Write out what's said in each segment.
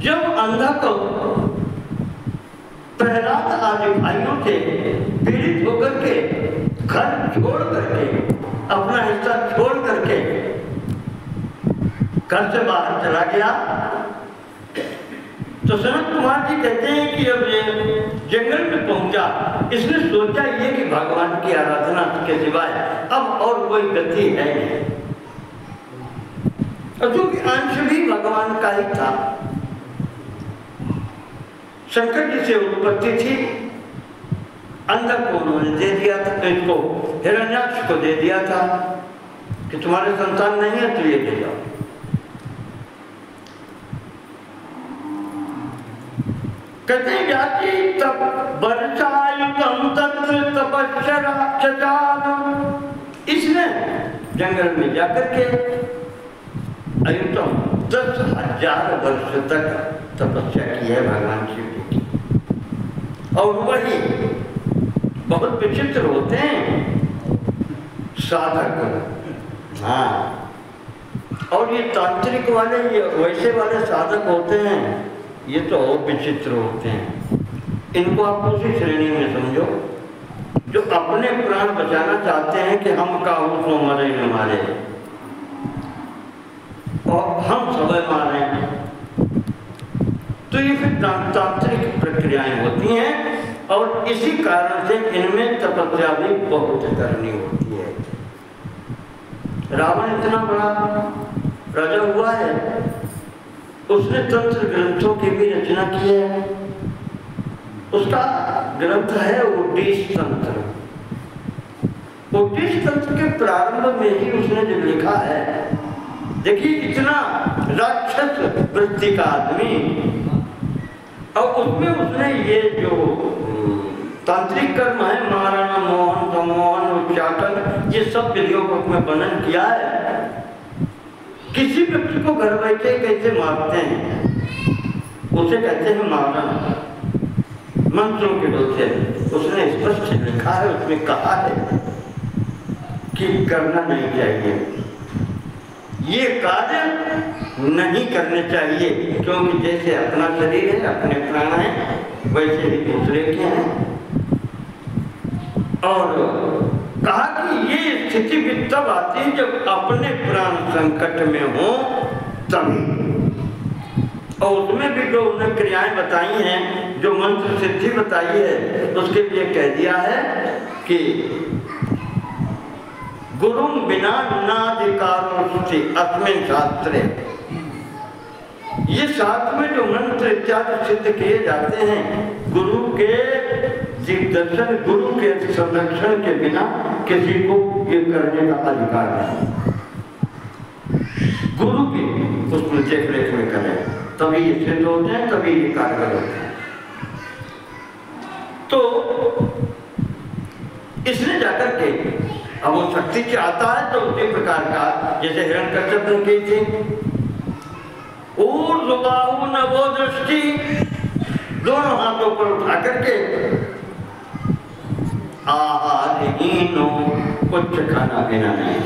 जब अंधा को प्रहलाद आदि भाइयों से पीड़ित होकर के घर छोड़ करके, अपना हिस्सा छोड़ करके घर से बाहर चला गया, तो सनत कुमार जी कहते हैं कि अब ये जंगल में पहुंचा, इसने सोचा ये कि भगवान की आराधना के सिवाय अब और कोई गति है नहीं, क्योंकि अंश भी भगवान का ही था। शंकर जी से उत्पत्ति थी, अंदर को उन्होंने दे दिया था, तो इसको हिरण्याक्ष को दे दिया था कि तुम्हारे संतान नहीं है तो ये दे जाओ। कहते हैं जाति तप वर्षायुतम तत्र तपस्या राक्षसान, इसने जंगल में जाकर के अयुतम 10,000 वर्ष तक तपस्या की है भगवान शिव जी की। और वही बहुत विचित्र होते हैं साधक, हाँ, और ये तांत्रिक वाले, ये वैसे वाले साधक होते हैं, ये तो और विचित्र होते हैं। इनको आप उसी श्रेणी में समझो जो अपने प्राण बचाना चाहते हैं कि हम काहू सो मरे न मारे और हम सबे मारे, तो ये फिर तांत्रिक प्रक्रियाएं होती हैं और इसी कारण से इनमें तपस्या भी बहुत करनी होती है। रावण इतना बड़ा राजा हुआ है, उसने तंत्र ग्रंथों की भी रचना की है। उसका ग्रंथ है ओडिश तंत्र। ओडिश तंत्र के प्रारंभ में ही उसने जो लिखा है, देखिए इतना राक्षस वृत्ति का आदमी, और उसमें उसने ये जो तांत्रिक कर्म है, मारण, मोहन, सम्मोहन, उच्चाटन, ये सब विधियों को उसमें वर्णन किया है। किसी व्यक्ति को घर बैठे कैसे मारते हैं, उसे कहते हैं मारण, मंत्रों के द्वारा। उसने स्पष्ट लिखा है, उसमें कहा है कि करना नहीं चाहिए, ये कार्य नहीं करने चाहिए, क्योंकि जैसे अपना शरीर है, अपने प्राण है, वैसे ही दूसरे के हैं। और कहा कि ये स्थिति भी तब आती है जब अपने प्राण संकट में हो तभी। और उसमें भी जो उन्हें क्रियाएं बताई हैं, जो मंत्र सिद्धि बताई है, उसके लिए कह दिया है कि गुरु बिना नाधिकारोस्ति अस्मिन् शास्त्रे, ये शास्त्र में जो मंत्र इत्यादि सिद्ध किए जाते हैं, गुरु के दिग्दर्शन, गुरु के संरक्षण के बिना किसी को ये करने का अधिकार नहीं। गुरु की उसमें देख रेख में करें तभी ये सिद्ध होते हैं, तभी ये कारगर होते हैं। तो इसने जाकर के अब वो शक्ति चाहता है तो उसी प्रकार का, जैसे हिरण्यकश्यप ने की थी, ऊर्ध्वबाहु नभो दृष्टि, दोनों हाथों पर उठा करके आहारहीनो, कुछ खाना पीना नहीं,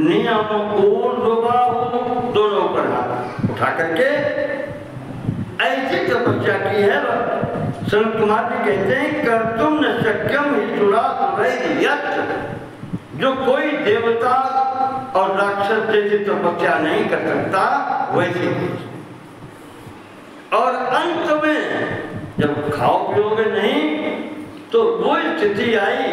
नियम ऊर्ध्वबाहु, दोनों पर हाथ उठा करके ऐसी तपस्या की है। संत कुमार जी कहते हैं कर तुम न शक्यम जो कोई देवता और राक्षस जैसी तपस्या नहीं कर सकता वैसी। और अंत में जब खाओ पियोगे नहीं तो वो स्थिति आई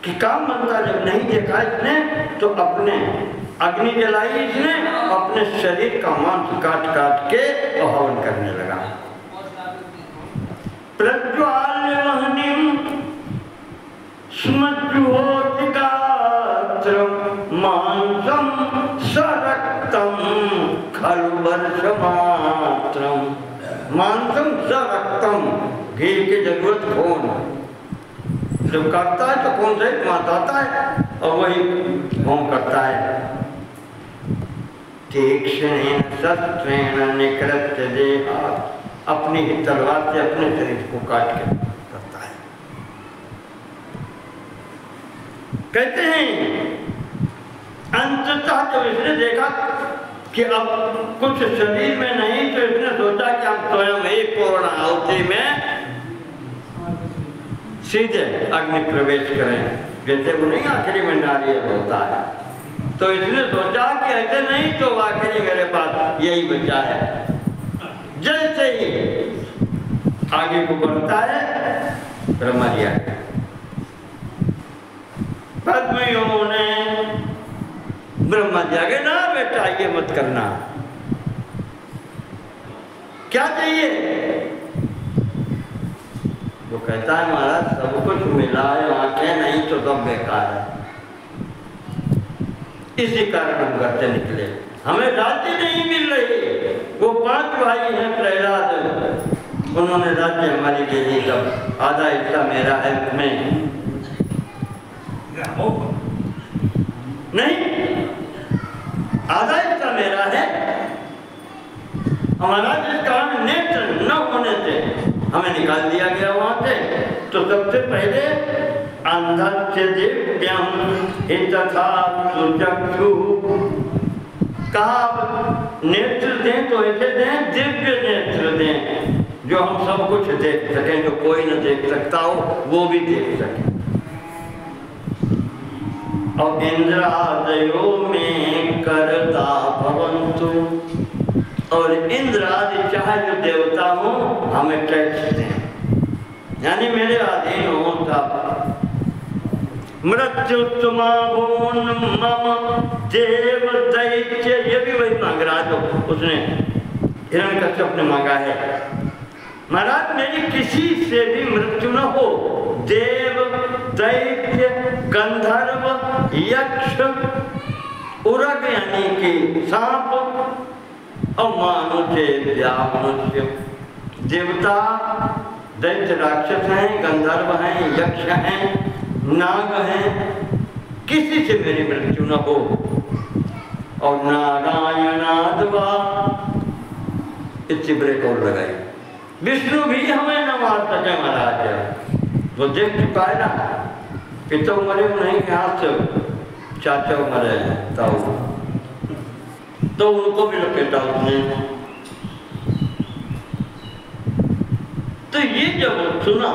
कि काम बनता जब नहीं देखा इसने तो अपने अग्नि जलाई, इसने अपने शरीर का मांस काट काट के हवन करने लगा। प्रज्वाल्यवह्निं स्मज्जुहोति गात्रं मांसं सरक्तं खलु वर्षमात्रं। मांसं सरक्तं, घी की जरूरत कौन, जब काटता है तो कौन से माताता है और वही होम करता है। तीक्ष्णेन शस्त्रेण निकृत्य देहात्, अपनी ही तलवार से अपने शरीर को काट के करता है। कहते हैं अंततः जब इसने देखा कि अब कुछ शरीर में नहीं, तो इसने सोचा कि हम स्वयं ही पूर्ण आहुति में सीधे अग्नि प्रवेश करें, जैसे वो नहीं आखिरी में नारियल होता है। तो इसने सोचा कि ऐसे नहीं तो आखिरी मेरे पास यही बचा है। जैसे ही आगे को बढ़ता है ब्रह्मा जी आगे, पद्मियों ने ब्रह्मा जी आगे, ना बेटा ये मत करना, क्या चाहिए? वो कहता है महाराज सब कुछ मिला है, आंखें नहीं तो सब बेकार है। इसी कारण हम घर से निकले, हमें राज्य नहीं मिल रही। वो 5 भाई हैं प्रहलाद, उन्होंने राज्य हमारी ले ली, सब आधा हिस्सा मेरा है, उसमें नहीं आधा हिस्सा मेरा है। हमारा जिस कारण नेत्र न होने से हमें निकाल दिया गया वहां से। तो सबसे पहले अंधस्य दिव्यम हितथा सुचक्षु, कहा नेत्र दें तो ऐसे दें, दिव्य नेत्र दें जो हम सब कुछ देख सकें, जो कोई न देख सकता हो वो भी देख सके। और इंद्रादयो में करता भवन्तु, और इंद्र आदि चाहे जो देवता हो हमें टैक्स दें, यानी मेरे अधीन हो सब। मृत्युत्तमाभून मम देव दैत्य, ये भी वही मांग रहा जो उसने हिरण्यकश्यप ने मांगा है। महाराज मेरी किसी से भी मृत्यु न हो, देव दैत्य गंधर्व यक्ष उरग यानी कि सांप और मानुष्य मनुष्य, देवता दैत्य राक्षस हैं, गंधर्व हैं, यक्ष हैं, नाग हैं, किसी से मेरी मृत्यु न हो। और नारायणाद्वा इतनी ब्रेक और लगाई, विष्णु भी हमें न मार सके महाराज। वो देख चुका है ना, पिता मरे नहीं, यहाँ से चाचा मरे ताऊ, तो उनको भी लपेटा उसने। तो ये जब सुना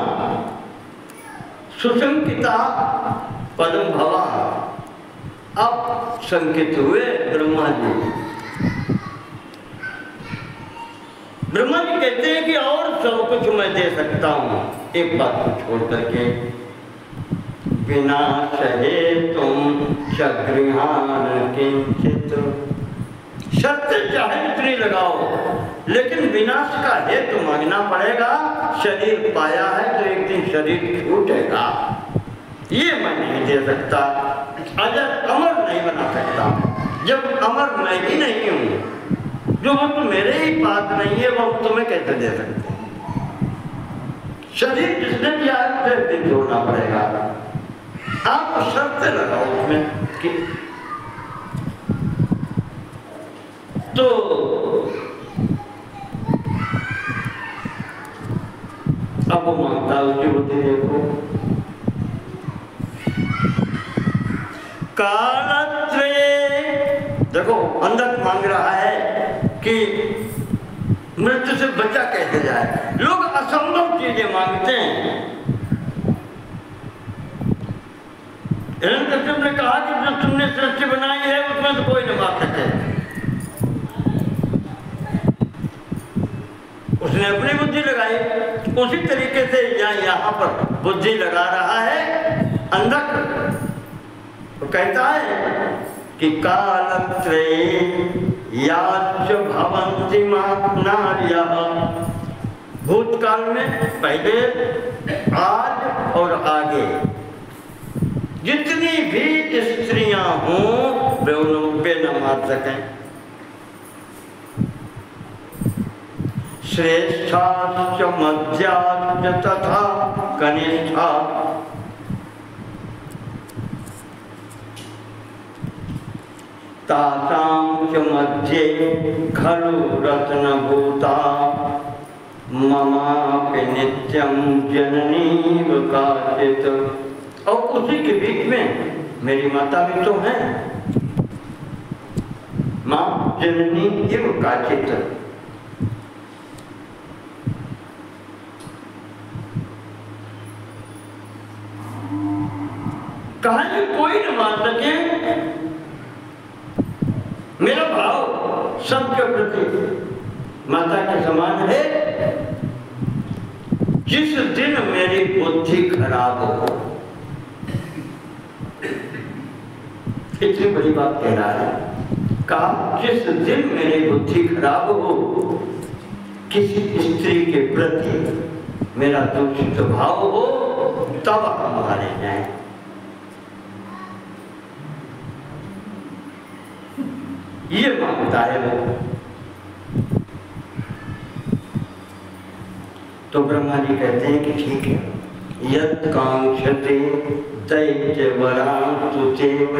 सुशंकिता पद्म भवा, अब शंकित हुए ब्रह्मा जी। ब्रह्मा जी कहते हैं कि और सब कुछ मैं दे सकता हूँ, एक बात को छोड़ करके, बिना सहे तुम चगृहान किंचित, शर्त चाहे इतनी लगाओ लेकिन विनाश का हेतु मांगना पड़ेगा। शरीर पाया है तो एक दिन शरीर छूटेगा, ये मैं नहीं दे सकता। अजर अमर नहीं बना सकता, जब अमर मैं ही नहीं हूँ, जो वक्त मेरे ही पास नहीं है वो तुम्हें कैसे दे सकते? शरीर जिसने दिया है उसे एक दिन छोड़ना पड़ेगा। आप शर्त लगाओ उसमें कि तो अब वो मांगता है, उसकी बुद्धि देखो, कालत्रये, देखो अंधक मांग रहा है कि मृत्यु से बचा कैसे जाए। लोग असंभव चीजें मांगते हैं। हिरण्यकश्यप ने कहा कि जो तुमने सृष्टि बनाई है उसमें तो कोई न मार सके। उसने अपनी बुद्धि लगाई, उसी तरीके से यहाँ पर बुद्धि लगा रहा है अंधक। तो कहता है कि कालत्रये याच भवन्ति नार्यः, भूतकाल में पहले, आज और आगे जितनी भी स्त्रियां हों वे उनपे न मार सकें। श्रेष्ठाश्च मध्याश्च तथा कनिष्ठा, तासां च मध्ये खलु रत्नभूता, ममापि नित्यं जननीव काचित्। और उसी के बीच में मेरी माता भी तो हैं, मां जननी इव काचित। कहा कि कोई न मान सके मेरा भाव सबके प्रति माता के समान है। जिस दिन मेरी बुद्धि खराब हो, इतनी बड़ी बात कह रहा है। कहा जिस दिन मेरी बुद्धि खराब हो, किसी स्त्री के प्रति मेरा दूषित भाव हो, तब हम मारे जाएं। ये मांगता है वो। तो ब्रह्मा जी कहते हैं कि ठीक है, यत् कांक्षते दैत्यवरां तुचेव।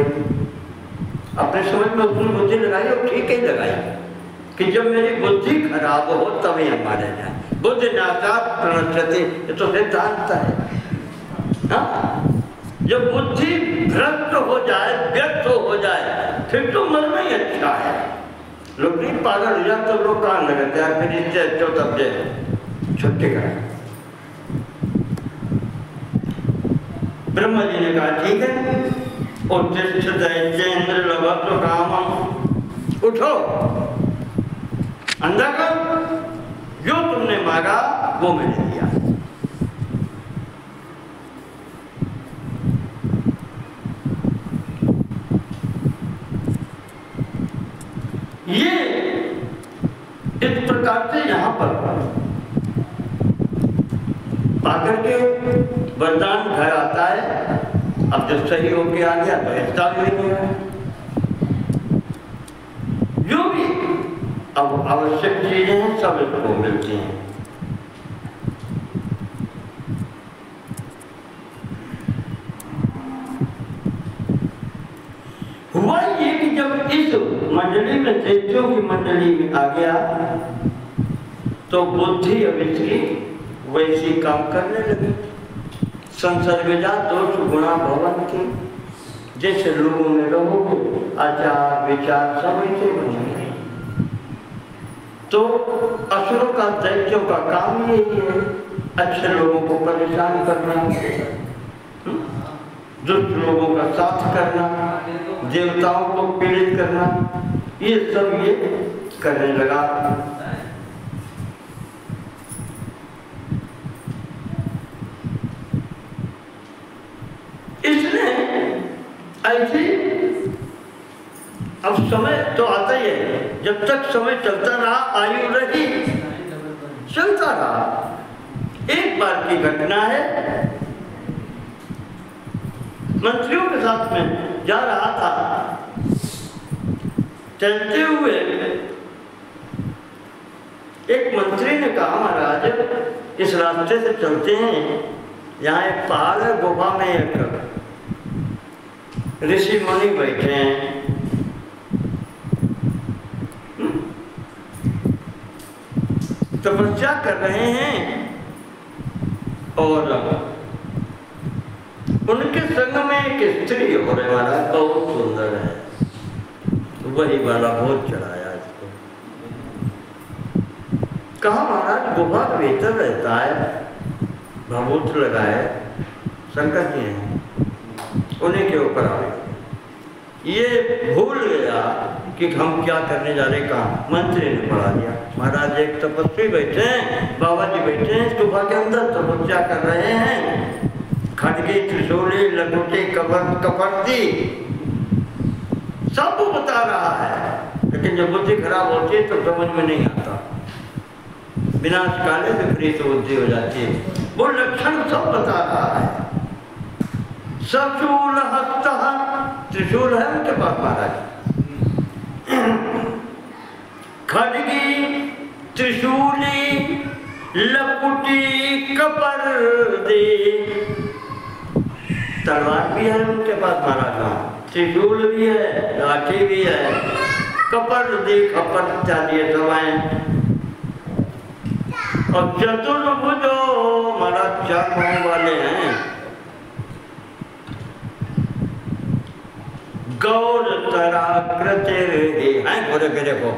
अपने समझ में उसने बुद्धि लगाई और ठीक ही लगाई कि जब मेरी बुद्धि खराब हो तभी हम मारे जाए। बुद्धि नाशात् प्रणश्यति, ये तो सिद्धांत है। हाँ? जब बुद्धि भ्रष्ट हो जाए, व्यक्त हो जाए, फिर तो मरना ही अच्छा है। लोग नहीं पागल हो जाए तो लोग कहाँ लगते हैं, फिर इससे अच्छा तब से छुट्टी करें। ब्रह्मा जी ने कहा ठीक है, उत्तिष्ठ दैत्येन्द्र लभस्व कामम्, उठो अंधा कर, जो तुमने मांगा वो मैंने दिया। ये इस प्रकार से यहाँ पर पाकर के वरदान घर आता है। अब जब सही होके आ गया तो हिस्सा भी नहीं है। जो भी अब आवश्यक चीजें हैं सब इसको मिलती हैं। हुआ ये कि जब इस मंडली में दैत्यों की मंडली में आ गया तो बुद्धि अब इसकी वैसी काम करने लगी। संसर्गजा दोष गुणा भवन्ति, जैसे लोगों में रहोगे आचार विचार सब ऐसे बनेंगे। तो असुरों का दैत्यों का काम यही है, अच्छे लोगों को परेशान करना, दुष्ट लोगों का साथ करना, देवताओं को पीड़ित करना, ये सब ये करने लगा। इसने ऐसे अब समय तो आता ही है, जब तक समय चलता रहा, आयु रही, चलता रहा। एक बार की घटना है, मंत्रियों के साथ में जा रहा था, चलते हुए एक मंत्री ने कहा महाराज इस रास्ते से चलते हैं, यहाँ एक पहाड़ है, गुफा में एक ऋषि मुनि बैठे हैं, तपस्या कर रहे हैं और उनके संग में एक स्त्री हो रहे महाराज, बहुत सुंदर है। वही वाला भोज चढ़ाया इसको। कहा महाराज गुफा के भीतर रहता है, भभूत लगाए, शंकर जी हैं, उन्हीं के ऊपर आए। ये भूल गया कि हम क्या करने जा रहे, कहा मंत्री ने पढ़ा दिया। महाराज एक तपस्वी बैठे हैं, बाबा जी बैठे हैं गुफा के अंदर, तपस्या कर रहे हैं, खड़गे त्रिशूली लंगोटे कपड़ती सब बता रहा है, लेकिन जब बुद्धि खराब होती है तो समझ में नहीं आता, विनाश काले विपरीत बुद्धि हो जाती है। वो लक्षण सब बता रहा है। सशूल हस्तः, त्रिशूल है उनके पास महाराज, खड़गी त्रिशूली लकुटी कपर्दी, तलवार भी है उनके पास महाराज, त्रिशूल भी है, लाठी भी है, कपर्दी खपर चाहिए दवाएं, और चतुर्भुजो महाराज चार पांव वाले हैं, गौर तरा कृते हैं गोरे के देखो।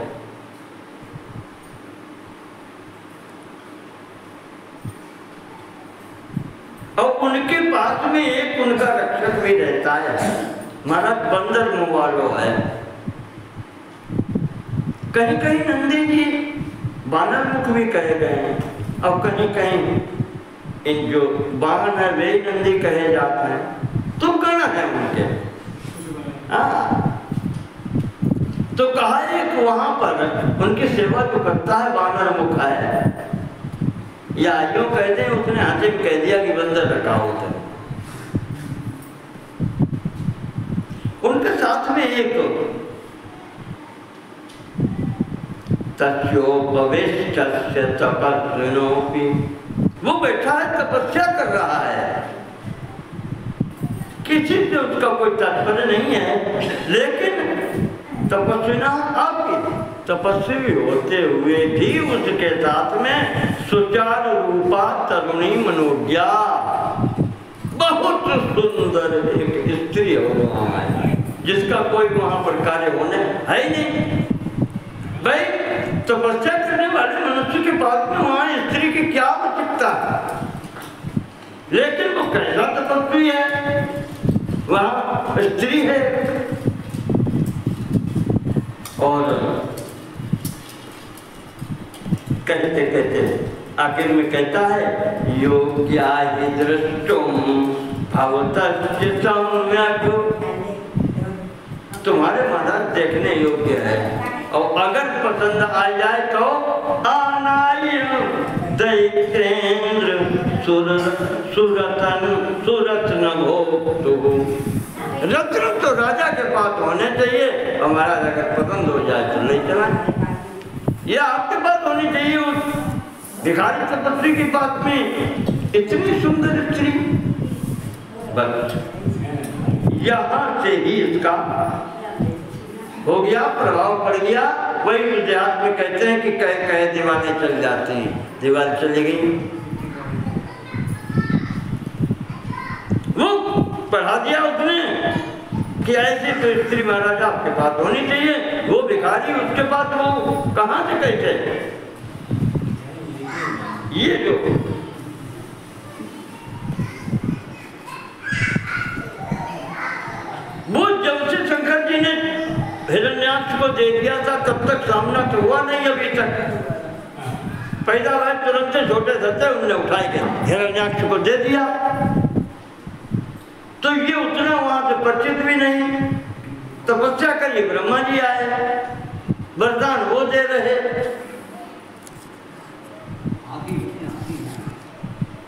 और उनके पास में एक उनका रक्षक भी रहता है, महाराज बंदर मुंह वालों है। कहीं कहीं नंदी जी बानर मुख भी कहे गए हैं और कहीं कहीं इन जो वाहन है वे नंदी कहे जाते हैं। तो गण है उनके। तो कहा एक वहां पर उनकी सेवा तो करता है, बानर मुख है, या यूं कहते हैं उसने हाथे में कह दिया कि बंदर रखा होता है। उनके साथ में एक तस्योपविष्टस्य तपस्विनोपि, वो बैठा है तपस्या कर रहा है, किसी से उसका कोई तात्पर्य नहीं है, लेकिन तपस्विना आपकी तपस्वी होते हुए भी उसके साथ में सुचारू रूपा तरुणी मनोज्ञा, बहुत सुंदर एक स्त्री हो वहां है, जिसका कोई वहां पर कार्य होने है ही नहीं। भाई तपस्या करने वाले मनुष्य के पास में वहां स्त्री की क्या आवश्यकता है, लेकिन वो कैसा तपस्वी है, वहां स्त्री है। और कहते कहते आखिर में कहता है योग्या ही दृष्टुम भवतस्य सम्यक्, तुम्हारे महाराज देखने योग्य है, और अगर पसंद आ जाए तो आनाय दैतेन्द्र सुरत्न भोक्तु, रत्न तो राजा के पास होने चाहिए, और महाराज अगर पसंद हो जाए तो ले चलाएं। ये आपके पास होनी चाहिए। उस भिखारी तपस्वी की बात में इतनी सुंदर स्त्री, बस यहाँ से ही इसका हो गया, प्रभाव पड़ गया। वही गुजरात में कहते हैं कि कह कहे दीवाने चल जाते हैं, दीवार चली गई, वो पढ़ा दिया उसने कि ऐसी तो स्त्री महाराजा आपके पास होनी चाहिए। वो भिखारी उसके पास वो कहाँ से कैसे, ये जो वो जब से शंकर जी ने हिरण्याक्ष को दे दिया था तब तक सामना तो हुआ नहीं अभी तक। पैदा हुआ तुरंत से छोटे सत्य उनने उठाए गए, हिरण्याक्ष को दे दिया, तो ये उतना वहां से परिचित भी नहीं। तपस्या करिए, ब्रह्मा जी आए, वरदान वो दे रहे,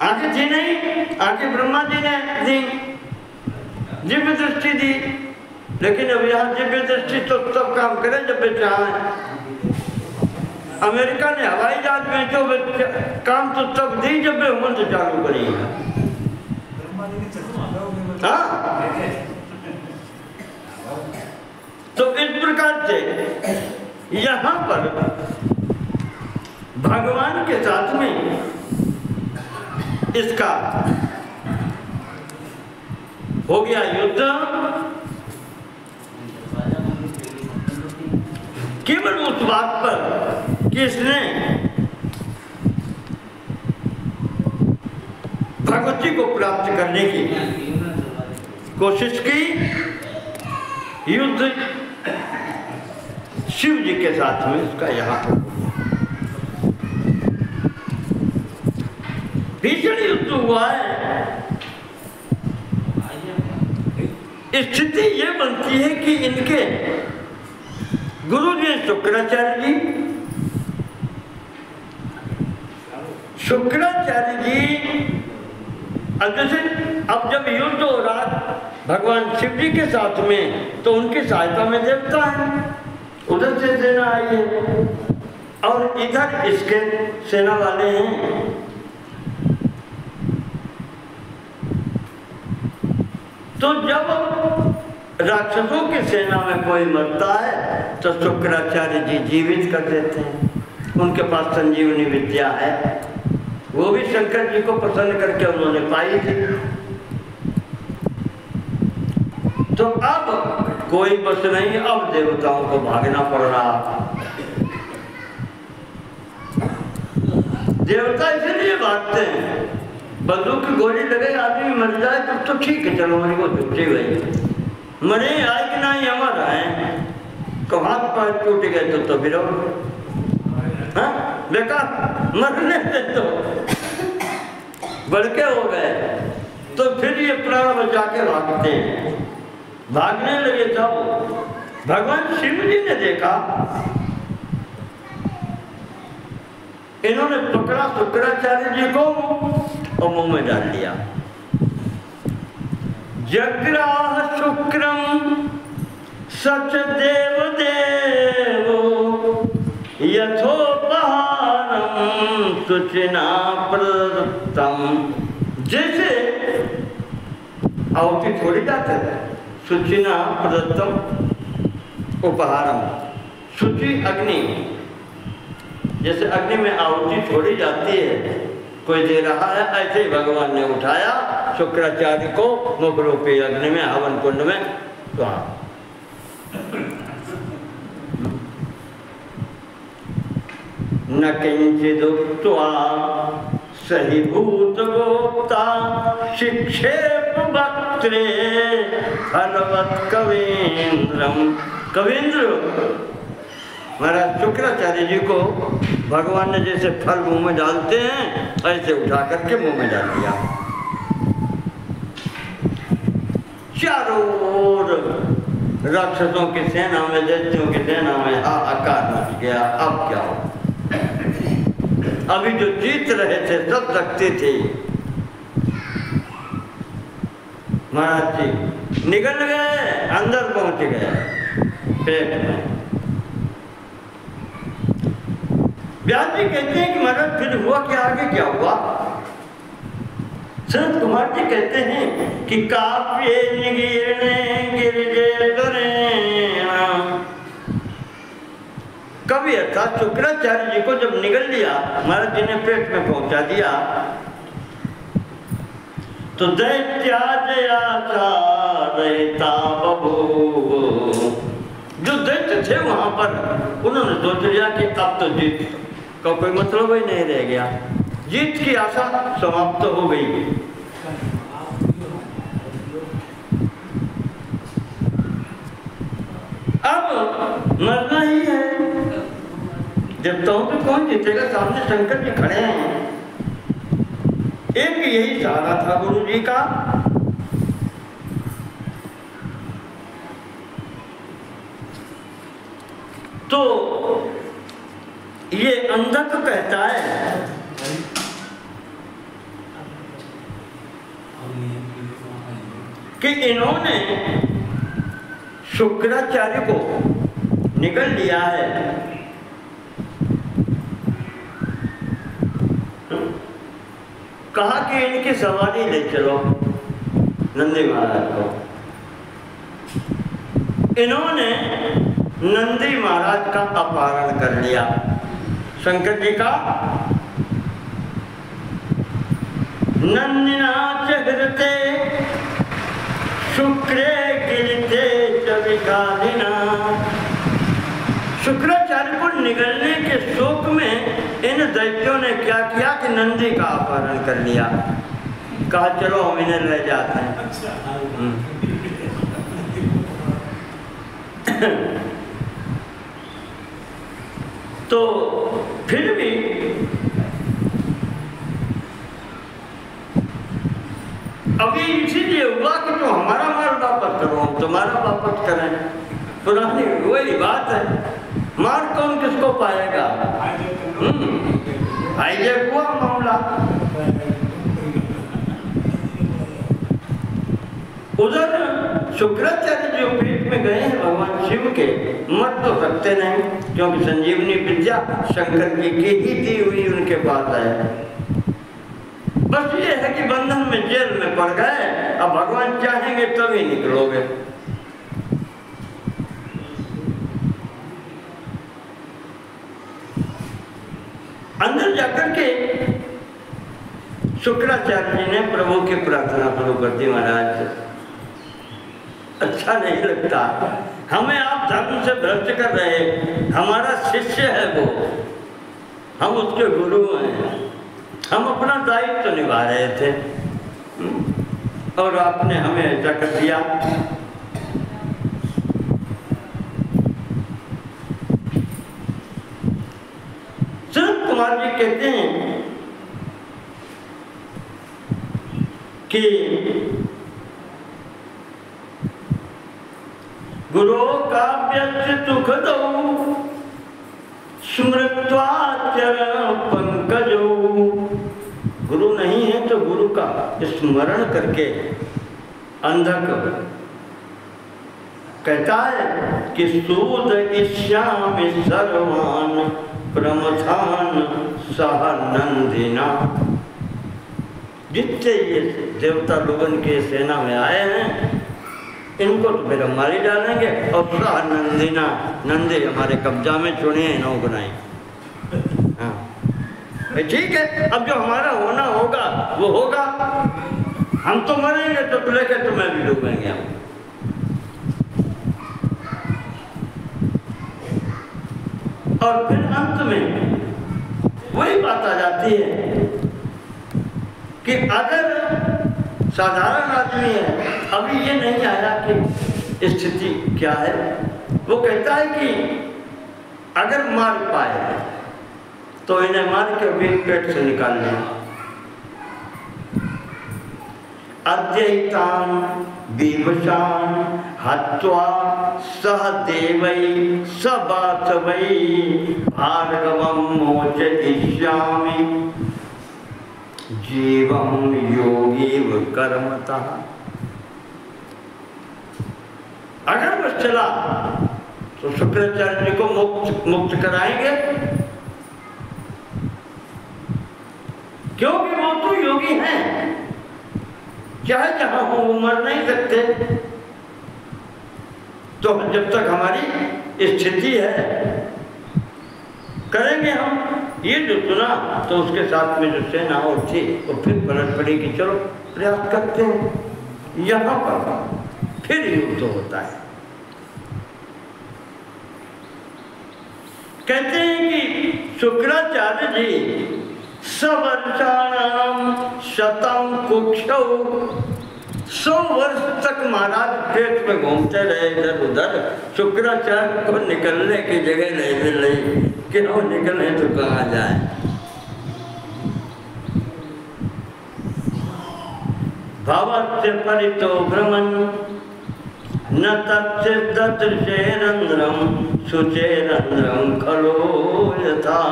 आगे जी नहीं, आगे ब्रह्मा जी ने दी, दिव्य दृष्टि दी, लेकिन अब यहाँ दिव्य दृष्टि तो तब काम करे जब वे चाहें। अमेरिका ने हवाई जहाज में तो काम तो तब दी जब वे हुमन चालू करी। हाँ, तो इस प्रकार से यहाँ पर भगवान के साथ में इसका हो गया युद्ध। केवल उस बात पर कि इसने भगवती को प्राप्त करने की कोशिश की। युद्ध शिव जी के साथ में इसका यहाँ भीषण युद्ध हुआ है। स्थिति ये बनती है कि इनके गुरु जी शुक्राचार्य जी अब जब युद्ध हो रहा भगवान शिव जी के साथ में, तो उनकी सहायता में देवता है, उधर से सेना आई है और इधर इसके सेना वाले हैं। तो जब राक्षसों की सेना में कोई मरता है तो शुक्राचार्य जी जीवित कर देते हैं। उनके पास संजीवनी विद्या है, वो भी शंकर जी को प्रसन्न करके उन्होंने पाई थी। तो अब कोई बस नहीं, अब देवताओं को भागना पड़ रहा। देवता इसलिए भागते हैं, बंदूक की गोली लगे आदमी मर जाए तब तो ठीक है, चलो मरी को छुट्टी हुई, मरे आए कि नहीं अमर आए, कब हाथ पैर टूट गए तो फिर बेकार, मरने से तो बड़के हो गए, तो फिर ये प्राण बचा के भागते हैं। भागने लगे तब भगवान शिव जी ने देखा, इन्होंने पकड़ा शुक्राचार्य जी को और मुंह में डाल लिया। जग्राह शुक्रम सच देव देवो यथोपहारम सुचिना प्रदत्तम। जैसे आहुति छोड़ी जाते है, सुचिना प्रदत्तम उपहारम, शुचि अग्नि, जैसे अग्नि में आहुति छोड़ी जाती है, कोई दे रहा है, ऐसे ही भगवान ने उठाया शुक्राचार्य को मुख रूपी अग्नि में, हवन कुंड में, तो न किंचिदुक्त्वा सही भूत गोप्ता शिक्षेप वक्त्रे फलवत् कवीन्द्रम। कवीन्द्र महाराज शुक्राचार्य जी को भगवान ने जैसे फल मुंह में डालते हैं, ऐसे उठा करके मुंह में डाल दिया। चारों ओर राक्षसों की सेना में, दैत्यों की सेना में हाहाकार मच गया। अब क्या हो, अभी जो जीत रहे थे सब रखते थे, महाराज जी निकल गए, अंदर पहुंच गए पेट में। व्यास जी कहते हैं कि महाराज फिर हुआ क्या, आगे क्या हुआ? संत कुमार जी कहते हैं कि काव्ये निगीर्णे गिरिजेतरेण, कवि अर्थात शुक्राचार्य जी को जब निगल लिया, महाराज जी ने पेट में पहुंचा दिया, तो दैत्याजयाता बभूव। जो दैत्य थे वहां पर, उन्होंने सोच लिया कि अब तो जीत का कोई मतलब ही नहीं रह गया, जीत की आशा समाप्त हो गई। अब मरना ही है, जब तो कौन जीतेगा? सामने शंकर जी खड़े हैं, एक यही सहारा था गुरु जी का। तो ये अंधक कहता है कि इन्होंने शुक्राचार्य को निगल लिया है, कहा कि इनकी सवारी ले चलो नंदी महाराज को। इन्होंने नंदी महाराज का अपहरण कर लिया, शंकर जी का। नंदिना चहरते शुक्रे गिरते चविकालिना। शुक्राचार्य को निगलने के शोक में इन दैत्यों ने क्या किया कि नंदी का अपहरण कर लिया। कहा चलो हम इन्हें ले जाते हैं। तो फिर भी अभी इसीलिए हुआ कि तो हमारा माल वापस करो, हम तुम्हारा वापस करें। पुरानी वही बात है, मार कौन किसको पाएगा? हाईजैक हुआ मामला। उधर शुक्राचार्य जो पीठ में गए हैं भगवान शिव के, मर तो सकते नहीं, क्योंकि संजीवनी विद्या शंकर जी की ही दी हुई उनके पास है। बस ये है कि बंधन में, जेल में पड़ गए, अब भगवान चाहेंगे तभी निकलोगे। अंदर जाकर के शुक्राचार्य जी ने प्रभु की प्रार्थना शुरू कर दी। महाराज अच्छा नहीं लगता। हमें आप धर्म से भ्रष्ट कर रहे, हमारा शिष्य है वो, हम उसके गुरु हैं, हम अपना दायित्व तो निभा रहे थे और आपने हमें ऐसा कर दिया। सनत कुमार जी कहते हैं कि गुरु काव्य सुख दो स्मृत्वा चरण पंकजो। गुरु नहीं है तो गुरु का स्मरण करके अंधक कहता है कि सूद इष्यामि सर्वान प्रमथान सह नंदिना। जितने ये देवता लोगन के सेना में आए हैं इनको तो फिर हम मारी डालेंगे और सह नंदिना, नंदे हमारे कब्जा में चुने नौ गुनाई। हाँ ठीक है, अब जो हमारा होना होगा वो होगा, हम तो मरेंगे तो लेकर तुम्हें भी डूबेंगे हम। और फिर अंत में वही बात आ जाती है कि अगर साधारण आदमी है, अभी ये नहीं आया कि स्थिति क्या है, वो कहता है कि अगर मार पाए तो इन्हें मार के भी पेट से निकाल लें। अद्यैतान विवशान हत्वा सह देवै सबासवै भार्गवं मोचयिष्यामि जीवं योगीव कर्मतः। अगर बस चला तो शुक्राचार्य जी को मुक्त कराएंगे, क्योंकि वो तो योगी हैं, चाहे जहां हो वो मर नहीं सकते। तो जब तक हमारी स्थिति है करेंगे हम। ये जो सुना तो उसके साथ में जो सेना और थी वो फिर पलट पड़ी कि चलो प्रयास करते हैं। यहाँ पर फिर युद्ध होता है। कहते हैं कि शुक्राचार्य जी सवर्षाणाम शतम कुक्षौ, 100 वर्ष तक महाराज पेट में घूमते रहे इधर उधर। शुक्राचार्य को निकलने की जगह नहीं मिल रही, क्यों निकले तो कहाँ जाए। भवस्य परितो भ्रमन् न तच्चिददृशेरंद्रम शुचेरंद्रम खलो यथा।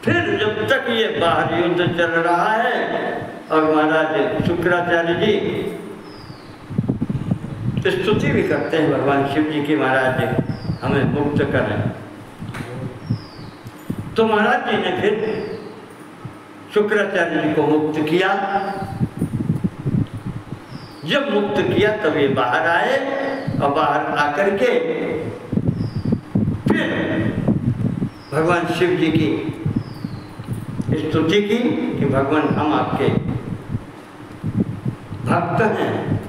फिर जब तक ये बाहर युद्ध चल रहा है और महाराज शुक्राचार्य जी स्तुति भी करते हैं भगवान शिव जी की, महाराज हमें मुक्त करें। तो महाराज जी ने फिर शुक्राचार्य जी को मुक्त किया। जब मुक्त किया तब ये बाहर आए और बाहर आकर के फिर भगवान शिव जी की स्तुति की कि भगवान हम आपके भक्त हैं,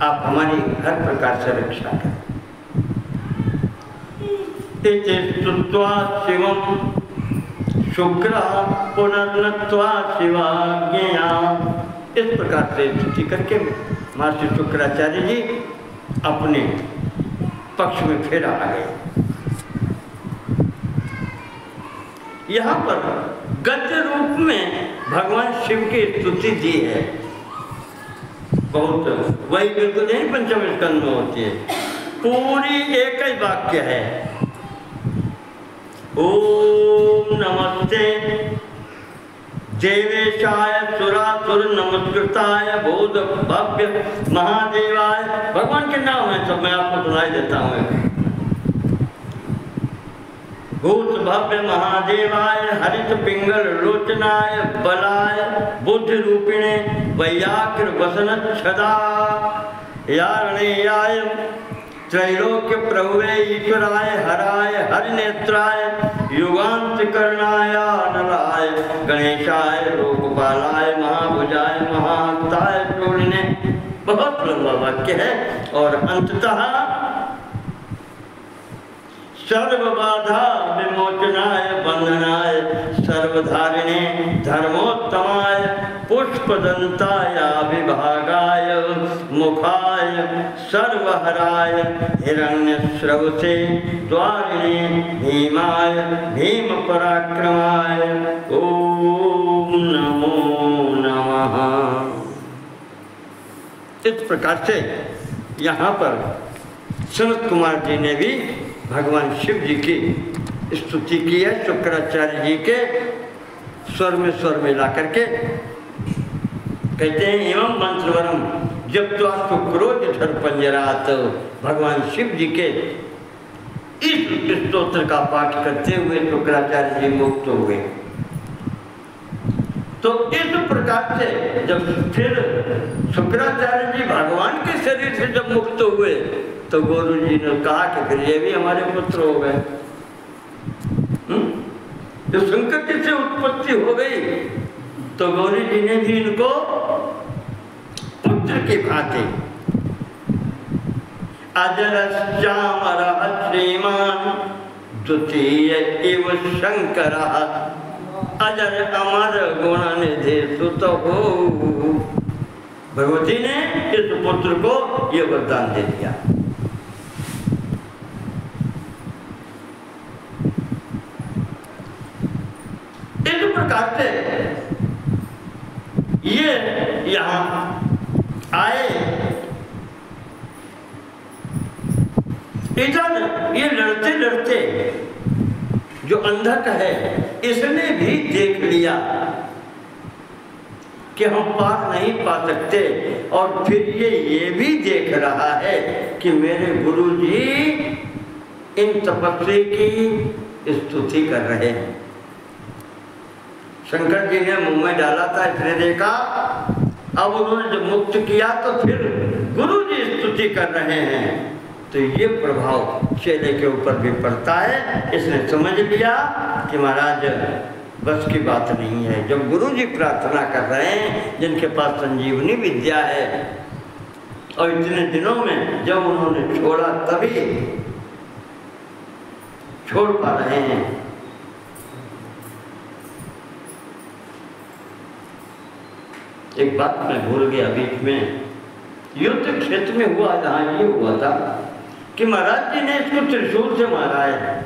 आप हमारी हर प्रकार से रक्षा करें। स्तुत्वा शिवम शुक्र पुनर्नत्वा शिवाज्ञया। इस प्रकार से स्तुति करके महर्षि शुक्राचार्य जी अपने पक्ष में फिर आ गए। यहाँ पर गद्य रूप में भगवान शिव की स्तुति दी है बहुत, वही बिल्कुल नहीं पंचम स्कंद में होती है, पूरी एक ही वाक्य है। ओम नमस्ते देवेशाय सुरासुर नमस्कृताय बोध भव्य महादेवाय। भगवान के नाम है सब, मैं आपको सुनाई देता हूँ। भूत भव्य महादेवाय हरित पिंगल लोचनाय बलाय बुद्ध रूपिणे वैयाग्र वसन छदा यारणेयाय त्रैलोक्य प्रभुवे ईश्वराय हराय हरि नेत्राय युगांत करणाय नराय गणेशाय लोकपालाय महाभुजाय महाताय शूलिने। बहुत लंबा वाक्य है। और अंततः सर्वबाधा विमोचनाय बंधनाय सर्वधारिणे धर्मोत्तमाय पुष्पदंताय विभागाय मुखाय सर्वहराय हिरण्यस्रवसे द्वारिणे भीमाय भीम पराक्रमाय ओम नमो नमः। इस प्रकार से यहाँ पर सनत कुमार जी ने भी भगवान शिव जी की स्तुति की है। शुक्राचार्य जी के स्वर में ला करके कहते हैं एवं मंत्रवरम जब तो शुक्रो जठर पंजरात। भगवान शिव जी के इस स्तोत्र का पाठ करते हुए शुक्राचार्य जी मुक्त हुए। तो इस प्रकार से जब फिर शुक्राचार्य जी भगवान के शरीर से जब मुक्त हुए तो गुरु जी ने कहा कि फिर ये भी हमारे पुत्र हो गए। जब शंकर जी से उत्पत्ति हो गई तो गौरी जी ने भी इनको पुत्र की भांति अजरश्चामरः श्रीमान द्वितीय इव शंकर अजर अमर गुण निधि सुत हो। भगवती ने इस पुत्र को ये वरदान दे दिया। इस प्रकार से ये यहाँ आए। इधर ये लड़ते लड़ते जो अंधक है इसने भी देख लिया कि हम पार नहीं पा सकते, और फिर ये भी देख रहा है कि मेरे गुरु जी इन तपस्वी की स्तुति कर रहे हैं। शंकर जी ने मुंह में डाला था, इसने देखा, अब उन्होंने जब मुक्त किया तो फिर गुरु जी स्तुति कर रहे हैं, तो ये प्रभाव चेले के ऊपर भी पड़ता है। इसने समझ लिया कि महाराज बस की बात नहीं है। जब गुरु जी प्रार्थना कर रहे हैं, जिनके पास संजीवनी विद्या है, और इतने दिनों में जब उन्होंने छोड़ा तभी छोड़ पा रहे हैं। एक बात मैं भूल गया बीच में, युद्ध क्षेत्र में हुआ जहाँ ये हुआ था कि महाराज जी ने इसको त्रिशूल से मारा है।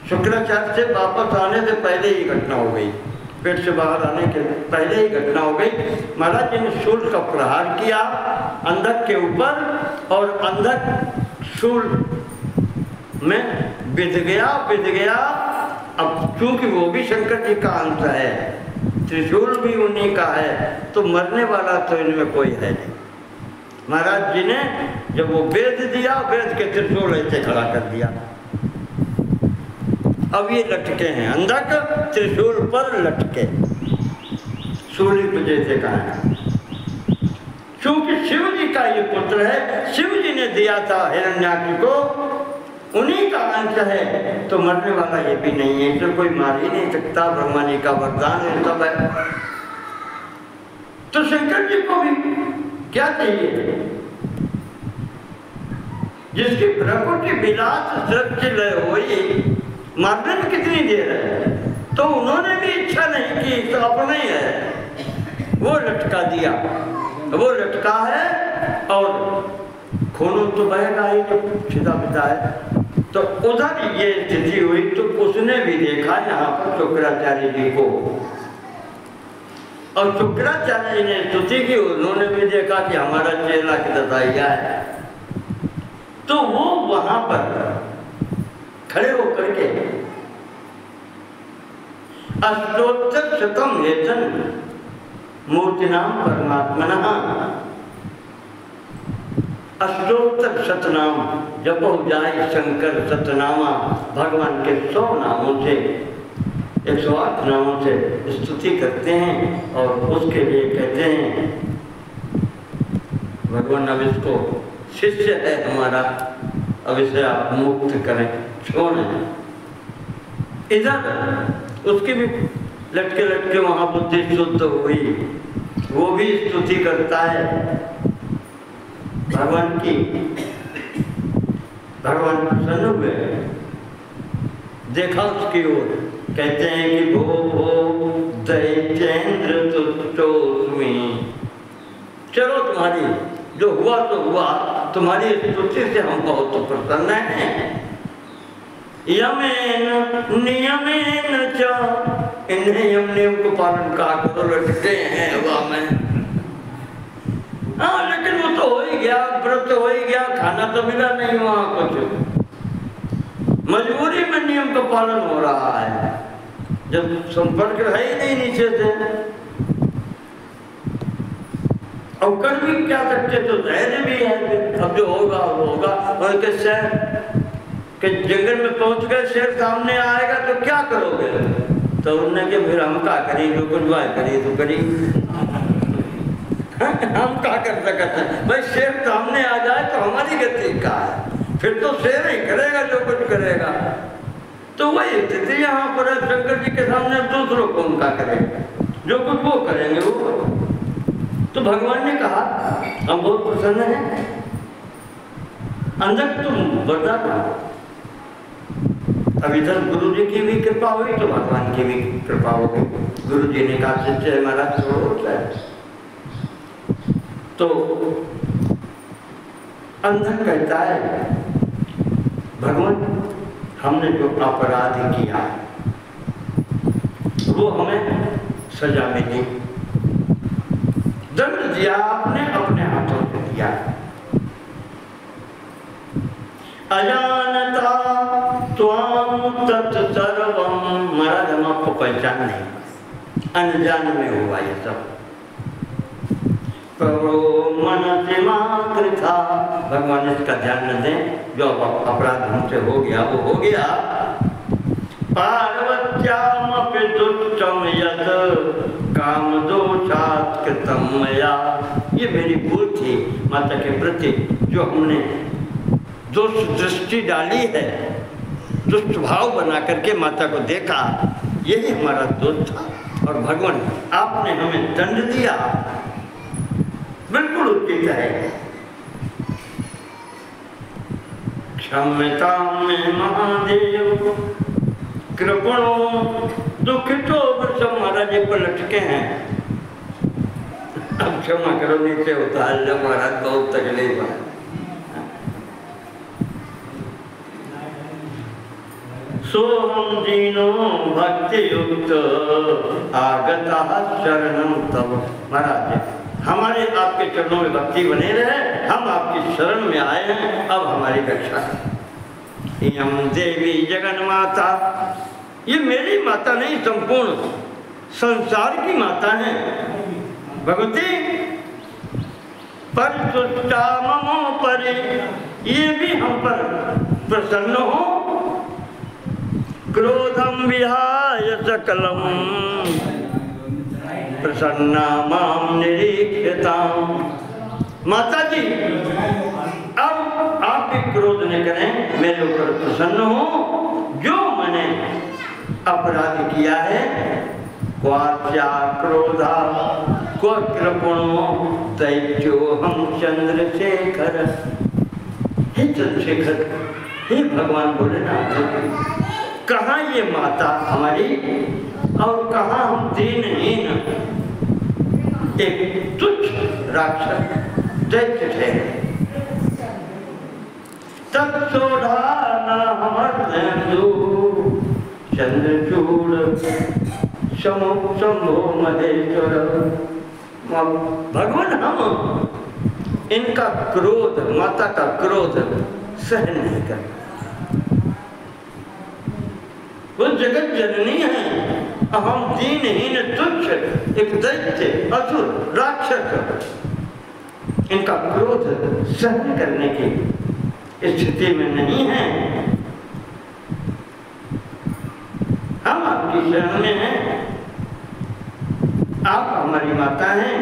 शुक्राचार्य से वापस आने से पहले ही घटना हो गई, पेट से बाहर आने के पहले ही घटना हो गई। महाराज जी ने शूल का प्रहार किया अंधक के ऊपर, और अंधक शूल में बिध गया। अब चूंकि वो भी शंकर जी का अंश है, त्रिशूल भी उन्हीं का है, तो मरने वाला तो इनमें कोई है नहीं। महाराज जी ने जब वो वेद दिया, वेद के त्रिशूल ऐसे खड़ा कर दिया। अब ये लटके हैं, अंधक त्रिशूल पर लटके, सूली को जैसे कहा है। क्योंकि शिव जी का ये पुत्र है, शिव जी ने दिया था हिरण्याक्ष को, उन्हीं का अंश है, तो मरने वाला ये भी नहीं है, इसे कोई मार ही नहीं सकता। ब्रह्मा जी का वरदान है, सब है। तो शंकर जी को भी क्या चाहिए? जिसकी प्रकृति विलास सृष्ट लय हुई, मारने में कितनी देर है? तो उन्होंने भी इच्छा नहीं की, तो अपना ही है, वो लटका दिया, वो लटका है, और खून तो बहेगा ही, तो सीधा पिता है। तो उधर ये स्थिति हुई, तो उसने भी देखा यहाँ पर शुक्राचार्य जी को, और शुक्राचार्य जी ने स्तुति की, उन्होंने भी देखा कि हमारा चेला की दसाइया है। तो वो वहां पर खड़े होकर के अष्टोत्तर शतम हेतन मूर्तिनाम परमात्मनः, अष्टोत्तर शतनाम जपो जाए शंकर सतनामा। भगवान के 100 नामों से, 108 नामों से स्तुति करते हैं, और उसके लिए कहते हैं भगवान अब इसको शिष्य है हमारा, अब इसे आप मुक्त करें, छोड़ें। इधर उसकी भी लटके लटके वहां बुद्धि शुद्ध हुई, वो भी स्तुति करता है भगवान की। भगवान प्रसन्न हुए, देखा उसकी ओर, कहते हैं कि भो भो दैत्येंद्र तुष्टोस्मि, चलो तुम्हारी जो हुआ तो हुआ, तुम्हारी स्तुति से हम बहुत प्रसन्न हैं। यमेन नियमेन च, इन्हें यम नियम को पालन कहा करो, लटके हैं हवा में। हाँ, लेकिन वो तो हो ही गया, व्रत हो ही गया, खाना तो मिला नहीं वहां कुछ, मजबूरी में नियम का पालन हो रहा है, जब संपर्क है ही नहीं नीचे से। अब कर भी क्या सकते, तो धैर्य भी है, अब जो होगा वो होगा। और कैसे कि जंगल में पहुंच गए, शेर सामने आएगा तो क्या करोगे? तो उन्होंने कि फिर हम क्या करें, जो कुछ बात करिए तो करिए, हम क्या कर सकते हैं भाई, शेर सामने आ जाए तो हमारी गति क्या है, फिर तो शेर ही करेगा जो कुछ करेगा। तो वही स्थिति यहाँ पर है, शंकर जी के सामने दूसरों को उनका करेगा, जो कुछ वो करेंगे वो। तो भगवान ने कहा हम बहुत प्रसन्न हैं, अंदर तुम वरदान। अब इधर गुरु जी की भी कृपा हुई तो भगवान की भी कृपा होगी। गुरु जी ने कहा शिष्य महाराज छोड़ो है, तो अंधन कहता है भगवान हमने जो अपराध किया वो हमें सजा मिली, दंड दिया आपने, अपने हाथों से दिया। अजानता त्वां तत्सर्वं, महाराज हम आपको पहचान नहीं, अनजान में हुआ ये सब। मनसी मात्र था, भगवान इसका ध्यान न दें, जो अपराध हमसे हो गया वो हो गया। पार्वत्यामपि दुष्टम यत् काम दोषात् कृतं मया, ये मेरी भूल थी माता के प्रति, जो हमने दुष्ट दृष्टि डाली है, दुष्ट भाव बना करके माता को देखा, यही हमारा दोष था। और भगवान आपने हमें दंड दिया बिल्कुल उचित है। क्षम्यता में महादेव कृपणो दुखितो वृषम, महाराज जी पर लटके हैं, अब क्षमा करो, नीचे उतार लो महाराज, बहुत तकलीफ है। सोहम दीनो भक्ति युक्त आगता शरणम तव, महाराज हमारे आपके चरणों में भक्ति बने रहे, हम आपकी शरण में आए हैं, अब हमारी रक्षा करें। यम देवी जगन माता, ये मेरी माता नहीं, संपूर्ण संसार की माता है भगवती। पर तुष्टा ममो परे, ये भी हम पर प्रसन्न हो। क्रोधम विहाय सकलम प्रसन्ना माम निरीक्षताम, माता जी अब आप भी क्रोध न करें, मेरे ऊपर प्रसन्न हो। जो मैंने अपराध किया है, क्वाच्या क्रोधा क्व कृपणो दैत्यो हम चंद्रशेखर, हे चंद्रशेखर, हे भगवान भोलेनाथ, कहाँ ये माता हमारी और कहाँ हम दीनहीन एक तुच्छ राक्षस दैत्य थे। तत्सोधाना हमर्दन्दु चंद्रचूड़ शंभो महेश्वर, भगवान हम इनका क्रोध, माता का क्रोध सहन नहीं करते। वो जगत जननी है, हम दीनहीन तुच्छ एक दैत्य असुर राक्षस, इनका क्रोध सहन करने की स्थिति में नहीं है। हम आपकी शरण में हैं, आप हमारी माता हैं,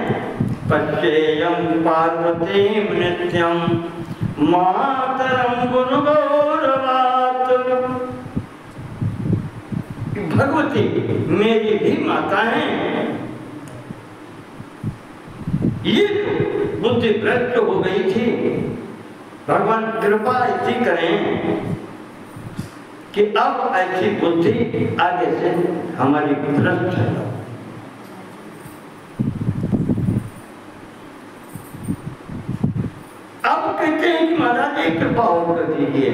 पश्येयं पार्वतीं नित्यं मातरं गुणगौरवात्। भगवती मेरी भी माता हैं। ये बुद्धि भ्रष्ट हो गई थी, भगवान कृपा ऐसी करें कि अब ऐसी बुद्धि आगे से हमारी भ्रष्ट है। अब कहते हैं कि महाराज एक कृपा और कर दीजिए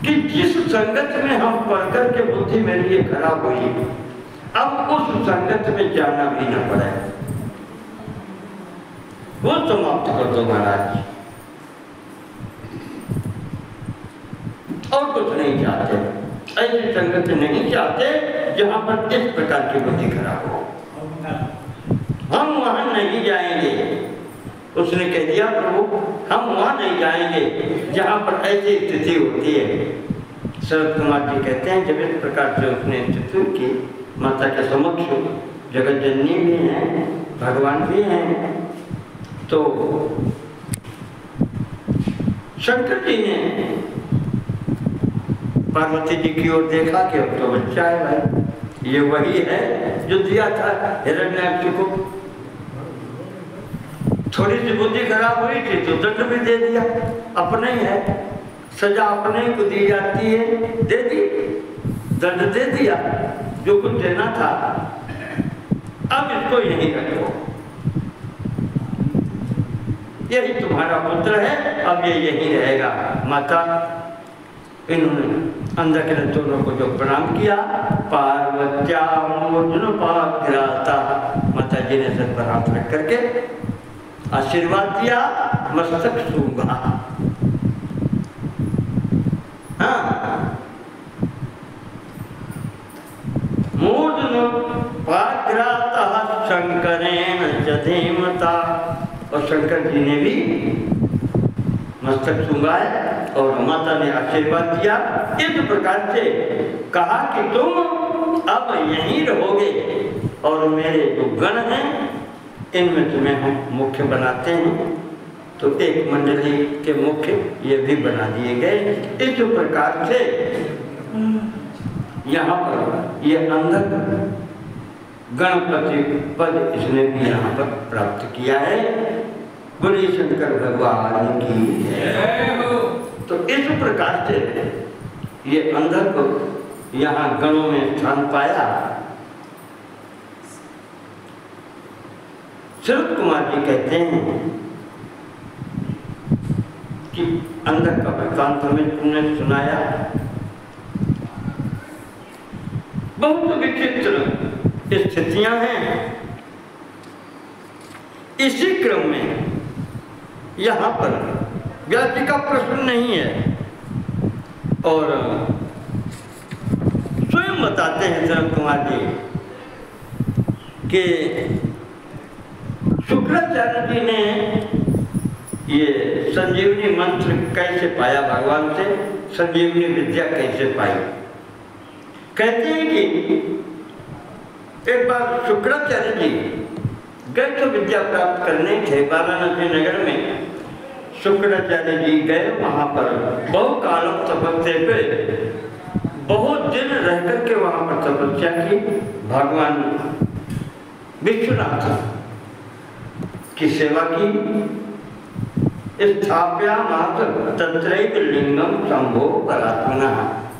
कि जिस संगत में हम पढ़ करके बुद्धि मेरी ये खराब हुई, अब उस संगत में जाना भी न पड़े, वो समाप्त कर दो महाराज। और कुछ नहीं चाहते, ऐसी संगत नहीं चाहते जहां पर इस प्रकार की बुद्धि खराब हो। हम वहां नहीं जाएंगे। उसने कह दिया प्रभु हम वहां नहीं जाएंगे जहां पर ऐसी स्थिति होती है। शरद कुमार जी कहते हैं जब इस प्रकार से उसने स्थिति की, माता के समक्ष जगत जननी भी हैं, भगवान भी हैं, तो शंकर जी ने पार्वती जी की ओर देखा कि अब तो बच्चा है भाई, ये वही है जो दिया था हिरण्याक्ष को। थोड़ी सी बुद्धि खराब हुई थी तो दंड भी दे दिया, अपने ही है, सजा अपने ही को दी जाती है, दे दी, दंड दे दिया जो कुछ देना था। अब इसको यही रखो, यही तुम्हारा पुत्र है, अब ये यही रहेगा। माता इन्होंने अंधक दोनों को जो प्रणाम किया, पार्वत्या पाग्राता, माता जी ने सर पर हाथ रख करके आशीर्वाद दिया, मस्तक सूंघा। हाँ, मूर्धनु पाग्राता शंकरेण जधीमता, और शंकर जी ने भी मस्तक सूंघा है और माता ने आशीर्वाद दिया। इस प्रकार से कहा कि तुम अब यहीं रहोगे और मेरे जो गण हैं इनमें तुम्हें हम मुख्य बनाते हैं। तो एक मंडली के मुख्य ये भी बना दिए गए। इस प्रकार से यहाँ पर ये अंधक गणपति पद इसने भी यहाँ पर प्राप्त किया है। बोले शंकर भगवान की जय। तो इस प्रकार से ये अंधक यहाँ गणों में स्थान पाया। शरद कुमार जी कहते हैं कि अंधक का वृत्तांत हमें तुमने सुनाया, बहुत विचित्र स्थितियां हैं। इसी क्रम में यहाँ पर व्यास जी का प्रश्न नहीं है और स्वयं बताते हैं शरद कुमार जी कि शुक्राचार्य जी ने ये संजीवनी मंत्र कैसे पाया, भगवान से संजीवनी विद्या कैसे पाई। कहते हैं कि एक बार शुक्राचार्य जी गए तो विद्या प्राप्त करने थे वाराणसी नगर में। शुक्राचार्य जी गए वहाँ पर बहुकाल तपस्या पे बहुत दिन रह करके वहाँ पर तपस्या की। भगवान विश्वनाथ की सेवा की। स्थाप्या मात्र तत्रैव लिंगम शंभो परात्मना,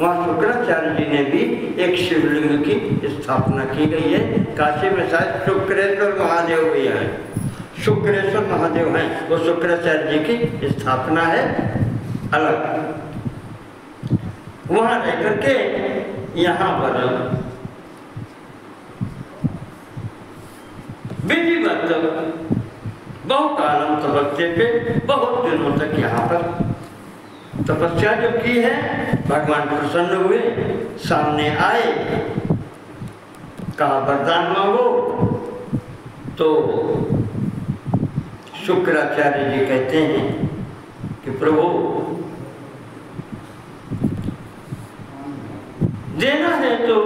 वहाँ शुक्राचार्य जी ने भी एक शिवलिंग की स्थापना की गई है। काशी में शायद शुक्रेश्वर महादेव भी है, शुक्रेश्वर महादेव हैं, वो शुक्राचार्य जी की स्थापना है अलग। वहाँ रह करके यहाँ पर विधिवत बहुकालम तपस्या पे बहुत दिनों तक यहाँ पर तपस्या जो की है। भगवान प्रसन्न हुए, सामने आए, कहा वरदान मांगो। तो शुक्राचार्य जी कहते हैं कि प्रभु देना है तो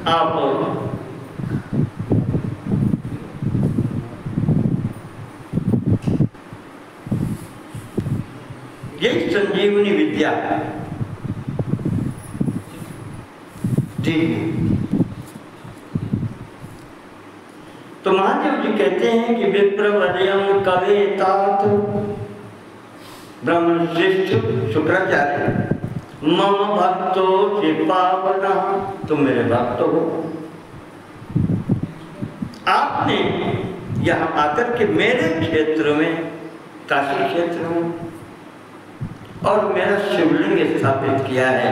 आप यही संजीवनी विद्या जी। तो महादेव जी कहते हैं कि विप्रवर्यम कवेतात ब्राह्मण श्रेष्ठ शुक्राचार्य मम भक्तो पावना, तुम मेरे भक्त हो। आपने यहाँ आकर के मेरे क्षेत्र में, काशी क्षेत्र में, और मेरा शिवलिंग स्थापित किया है,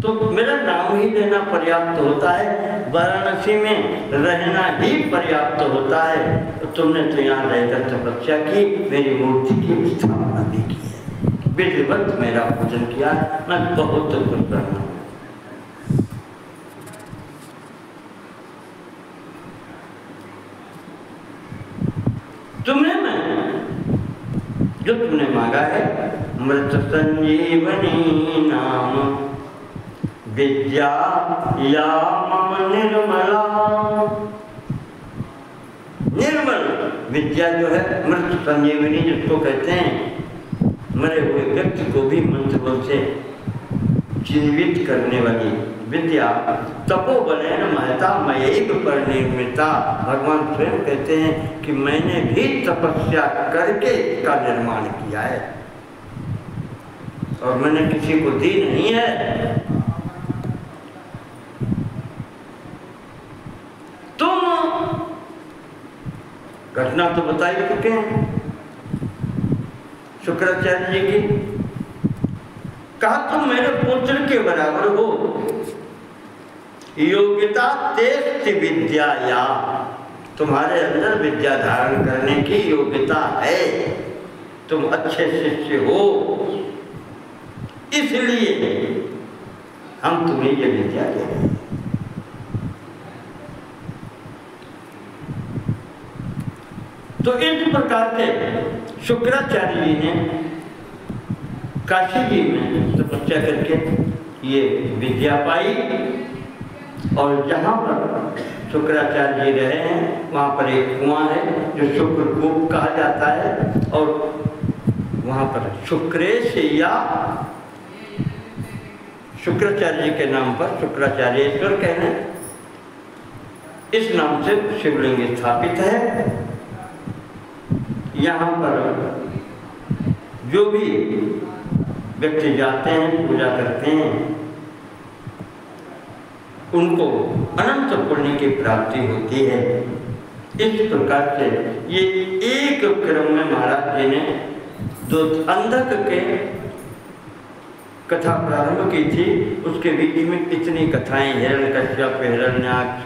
तो मेरा नाम ही लेना पर्याप्त होता है, वाराणसी में रहना ही पर्याप्त होता है। तो तुमने तो यहाँ रहकर तपस्या की, मेरी मूर्ति की स्थापना भी की है, विधिवत मेरा पूजन किया, मैं बहुत प्रसन्न हूँ। तुम्हें मैं जो तुमने मांगा है, मृत संजीवनी नाम विद्या या मम निर्मला, निर्मल विद्या जो है, मृत संजीवनी जिसको कहते हैं, मरे हुए व्यक्ति को भी मंत्र बल से जीवित करने वाली विद्या। तपोबलेन महता मयैव परिनिर्मिता, भगवान स्वयं कहते हैं कि मैंने भी तपस्या करके इसका निर्माण किया है और मैंने किसी को दी नहीं है। तुम घटना तो बता ही चुके हैं शुक्राचार्य जी की, कहा तुम मेरे पुत्र के बराबर हो, योग्यता तेस्ति विद्या, या तुम्हारे अंदर विद्या धारण करने की योग्यता है, तुम अच्छे शिष्य हो, इसलिए हम तुम्हें ये विद्या दे रहे हैं। तो इस प्रकार से शुक्राचार्य जी ने काशी जी में तपस्या करके ये विद्या पाई, और जहाँ पर शुक्राचार्य जी रहे हैं वहाँ पर एक कुआं है जो शुक्रकूप कहा जाता है, और वहाँ पर शुक्रेश या शुक्राचार्य जी के नाम पर शुक्राचार्येश्वर कहने, इस नाम से शिवलिंग स्थापित है। यहाँ पर जो भी व्यक्ति जाते हैं, पूजा करते हैं, उनको अनंत पुण्य की प्राप्ति होती है। इस प्रकार से ये एक क्रम में महाराज जी ने जो अंधक के कथा प्रारंभ की थी, उसके बीच में इतनी कथाएं, हिरण्यकश्यप, हिरण्याक्ष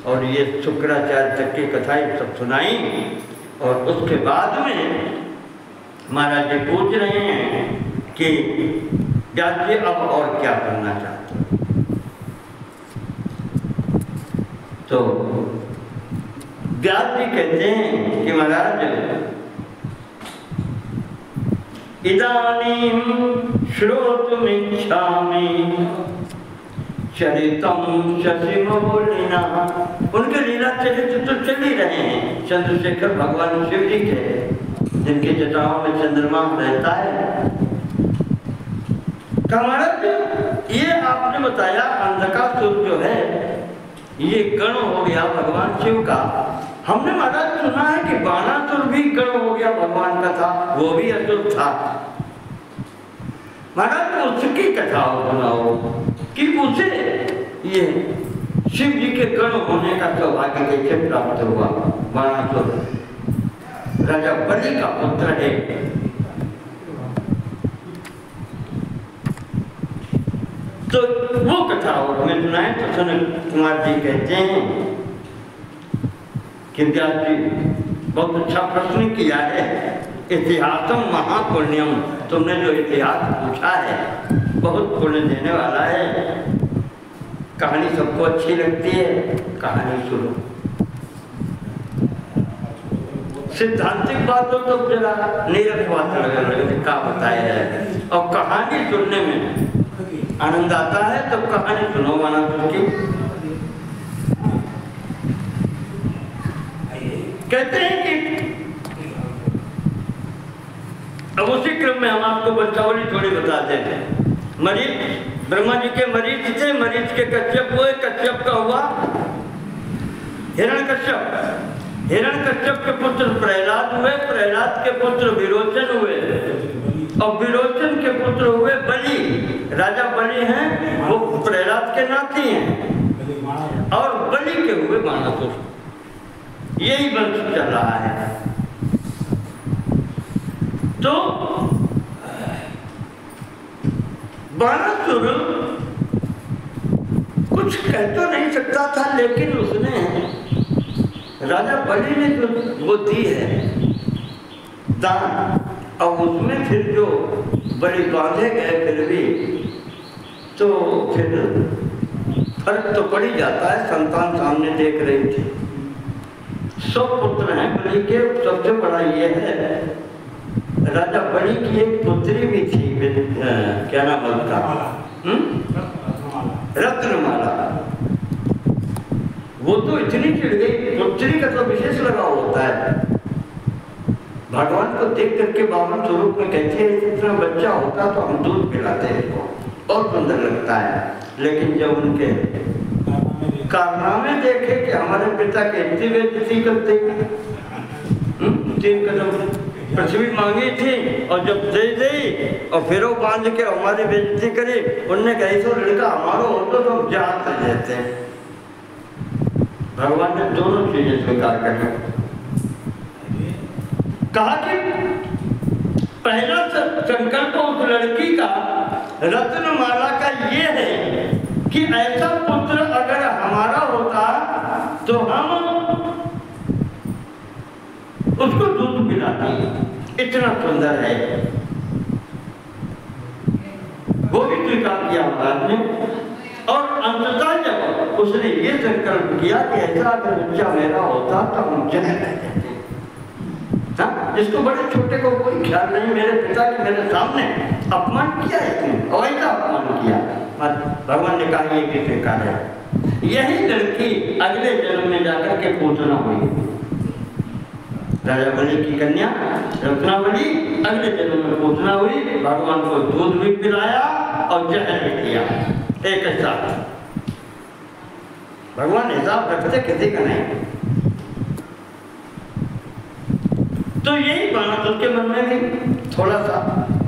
और ये शुक्राचार्य तक की कथाएं सब सुनाई, और उसके बाद में महाराज जी पूछ रहे हैं कि व्यास जी अब और क्या करना चाहते हो। तो व्यास जी कहते हैं कि महाराज इदानीं श्रोतुमिच्छामि चरितम शशिमौलिना, उनके लीला चरित्र तो चल ही रहे हैं। चंद्रशेखर भगवान शिव जी के, जिनके जटाओं में चंद्रमा रहता है। महाराज ये आपने बताया अंधकासुर जो है ये गण हो गया भगवान शिव का। हमने महाराज सुना है कि बाणासुर भी गण हो गया भगवान का था, वो भी असुर था। महाराज उसकी कथा सुनाओ कि उसे ये शिव जी के गण होने का सौभाग्य कैसे प्राप्त हुआ। बाणासुर राजा बलि का पुत्र है। तो वो कथा और हमें सुनाए तो सनत कुमार जी कहते हैं कि व्यास जी बहुत अच्छा प्रश्न किया है। इतिहासम महापुण्यम, तुमने जो इतिहास पूछा है बहुत पुण्य देने वाला है। कहानी सबको अच्छी लगती है, कहानी सुनो। सिद्धांतिक बात हो तो जरा नीरस बात लगे क्या बताया है, और कहानी सुनने में आनंद आता है तब कहानी सुनो माना की। कहते हैं कि अब उसी क्रम में हम आपको वंशावली थोड़ी बताते हैं। मरीच ब्रह्मा जी के मरीच थे, मरीच के कश्यप हुए, कश्यप का हुआ हिरण्यकश्यप, हिरण्यकश्यप के पुत्र प्रहलाद हुए, प्रहलाद के पुत्र विरोचन हुए और विरोचन के पुत्र हुए बलि। राजा बलि हैं, वो प्रहलाद के नाती हैं और बलि के हुए मानसुर। यही वंश चल रहा है। तो बाणासुर कुछ कह तो नहीं सकता था, लेकिन उसने राजा बलि ने जो वो दी है दान, और उसमें फिर जो बलि बांधे गए फिर भी तो फिर फर्क तो पड़ ही जाता है। संतान सामने देख रही थी, 100 पुत्र हैं बलि के। सबसे बड़ा ये है राजा बलि की एक पुत्री भी थी, क्या नाम उसका, रत्नमाला। वो तो इतनी चिढ़ गई, पुत्री का तो विशेष लगाव होता है। भगवान को देख करके बावन स्वरूप में कहते हैं इतना बच्चा होता तो हम दूध पिलाते हैं, इसको और सुंदर लगता है। लेकिन जब उनके कारनामे देखे कि हमारे पिता के इतनी बेइज्जती करते, 3 कदम पृथ्वी मांगी थी और जब दे दी और फिर वो बांध के हमारी बेइज्जती करी, उनने कहा ऐसा लड़का हमारा होता तो हम जात रहते। भगवान ने दोनों चीजें स्वीकार कर कहा कि पहला संकल्प उस लड़की का रत्नमाला का ये है कि ऐसा पुत्र अगर हमारा होता तो हम उसको दूध पिलाते, इतना सुंदर है। वो भी स्वीकार किया महाराज ने। और अंततः जब उसने ये संकल्प किया कि ऐसा अगर बच्चा मेरा होता तो हम जहर रह जाते। जिसको बड़े छोटे को कोई ख्याल नहीं, मेरे पिता के मेरे सामने अपमान किया इसने, और ऐसा अपमान किया। भगवान ने कहा ये भी स्वीकार है। यही लड़की अगले जन्म में जाकर के पूतना हुई। राजा बलि की कन्या रत्नावली अगले जन्म में पूतना हुई। भगवान को दूध भी पिलाया और जहर भी किया एक साथ। भगवान हिसाब रखते किसी का नहीं। तो यही बाणासुर के मन में भी थोड़ा सा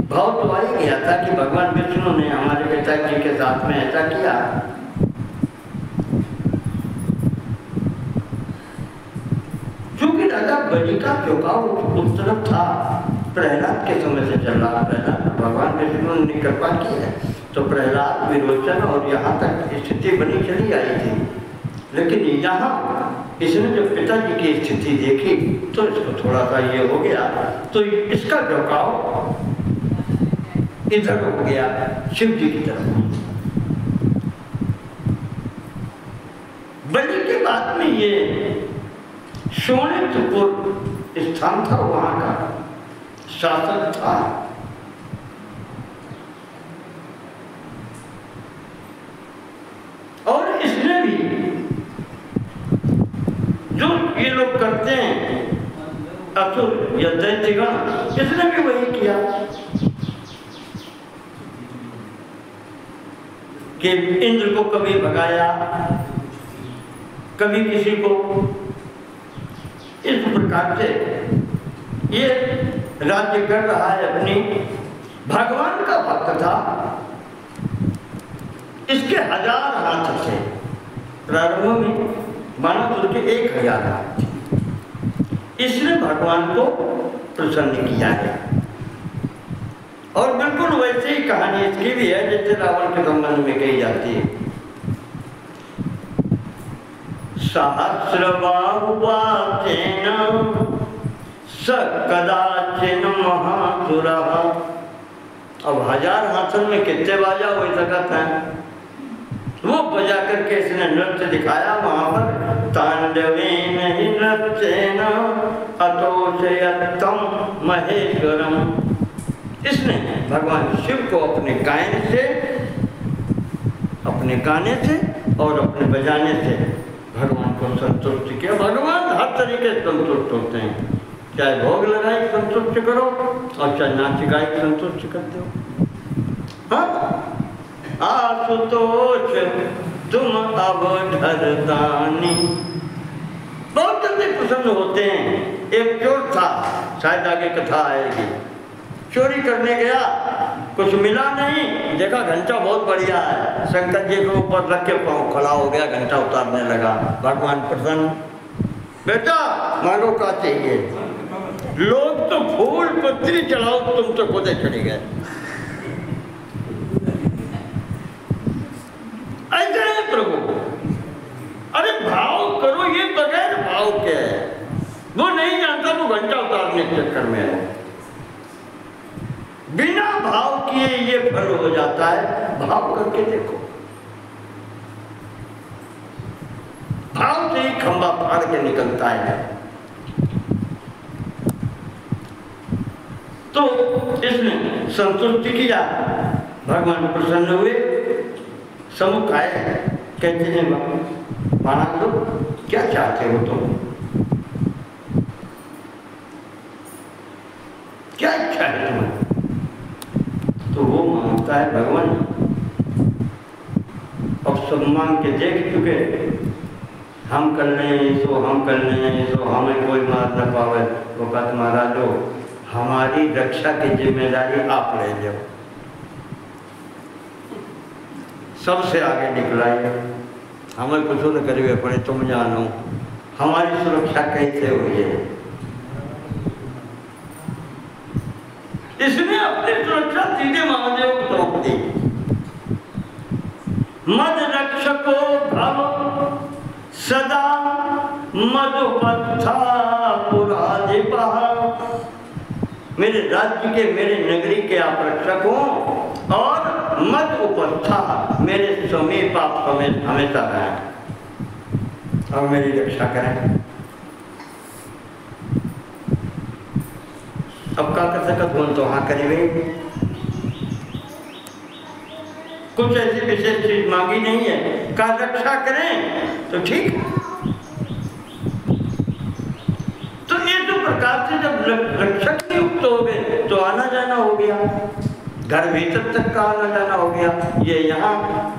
भाव तो आ ही गया था कि भगवान विष्णु ने हमारे पिताजी के साथ में ऐसा किया। क्योंकि राजा बलि का झुकाव उस तरफ था, प्रहलाद के समय से चल रहा। प्रहलाद भगवान विष्णु ने कृपा की है तो प्रहलाद विरोचन और यहाँ तक स्थिति बनी चली आई थी। लेकिन यहाँ इसने जब पिताजी की स्थिति देखी तो इसको थोड़ा सा ये हो गया, तो इसका झुकाव इधर हो गया शिव जी की तरफ। बलि के बाद में ये शोणितपुर स्थान था, वहां का शासक था। और इसने भी जो ये लोग करते हैं असुर या दैत्यगण, इसने भी वही किया कि इंद्र को कभी भगाया, कभी किसी को। इस प्रकार से ये राज्य कर रहा है अपनी। भगवान का भक्त था, इसके 1000 हाथ थे। प्रारंभ में बाणासुर के 1000 हाथ थे। इसने भगवान को प्रसन्न किया है। और बिल्कुल वैसे ही कहानी इसकी भी है जैसे रावण के संबंध में कही जाती है। सहस्रबाहुवाचेन स कदाचिन महासुरः। अब 1000 हाथों में कितने बाजा हो सकता है, वो बजा करके इसने नृत्य दिखाया वहां पर। तांडवेन ही नृत्येन अतोषयत्तम महेश्वरम। इसने भगवान शिव को अपने गायन से अपने गाने से और अपने बजाने से भगवान को संतुष्ट किया। भगवान हर तरीके से संतुष्ट होते हैं, चाहे भोग लगाए संतुष्ट करो और चाहे नाच गाए संतुष्ट करते हो। हाँ, आशुतोष तुम अवधरदानी, बहुत जल्दी प्रसन्न होते हैं। एक चोर था, शायद आगे कथा आएगी, चोरी करने गया, कुछ मिला नहीं, देखा घंटा बहुत बढ़िया है, शंकर जी को ऊपर रख के पाँव खड़ा हो गया, घंटा उतारने लगा। भगवान प्रसन्न, बेटा मांगो क्या चाहिए। लोग तो फूल पत्ती चढ़ाओ, तुम तो खुदे चढ़े गए। ऐसे है प्रभु, अरे भाव करो, ये बगैर भाव के है। वो नहीं जानता वो घंटा उतारने के चक्कर में है। बिना भाव किए ये फल हो जाता है, भाव करके देखो। भाव से ही खंबा फाड़ के निकलता है। तो इसने संतुष्टि किया, भगवान प्रसन्न हुए, सम्मुख आए, कहते हैं महाराज तो क्या चाहते हो तुम, क्या इच्छा है तुम्हें। तो वो मांगता है भगवान, अब सब मांग के देख चुके, हम कर लें सो हम कर लें सो हमें कोई मार न पावे। वो कहते महाराज हो, हमारी रक्षा की जिम्मेदारी आप ले लो। सबसे आगे निकलाइए, हमें कुछ न करिए पड़े, तुम जानो हमारी सुरक्षा कैसे हुई है। इसने अपनी सुरक्षा सीधे महादेव को सौंप दी। मद रक्षको भव सदा मधुपथा पुराधिपा, मेरे राज्य के, मेरे नगरी के आप रक्षक हो और मद उपस्था, मेरे समीप आप हमेशा रहें और मेरी रक्षा करें। अब क्या कर सकत हो, तो हाँ करिए। कुछ ऐसी विशेष चीज मांगी नहीं है, का रक्षा करें तो ठीक। तो ये तो प्रकार से जब रक्षक नियुक्त हो गए तो आना जाना हो गया, घर भीतर तक का आना जाना हो गया। ये यहाँ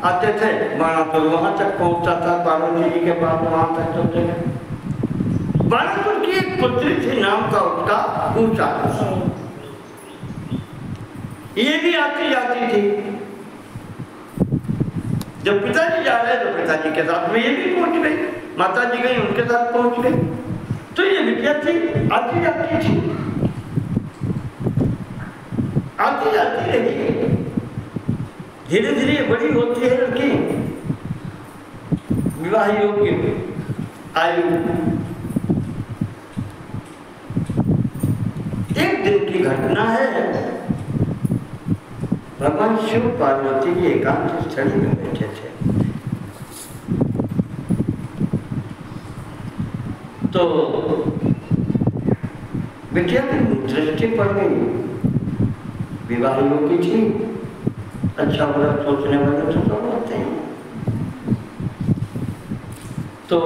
आते थे, बाणासुर वहां तक पहुंचता था, पार्वती जी के पास वहां तक चलते गए। बाणासुर की एक पुत्री थी, नाम का उसका ऊंचा, ये भी आती जाती थी। जब पिताजी जा रहे तो पिताजी के साथ में ये भी पहुंच गई, माता जी गई उनके साथ पहुंच गई। तो ये बिटिया थी, आती जाती थी, आती जाती रही। धीरे धीरे बड़ी होती है लड़की, विवाह योग्य आयु। एक दिन की घटना है, भगवान शिव पार्वती जी एकांत स्थली में बैठे थे। तो बिटिया की दृष्टि पड़ गई, विवाह योग्य थी, अच्छा बुरा सोचने वाले तो सब होते हैं। तो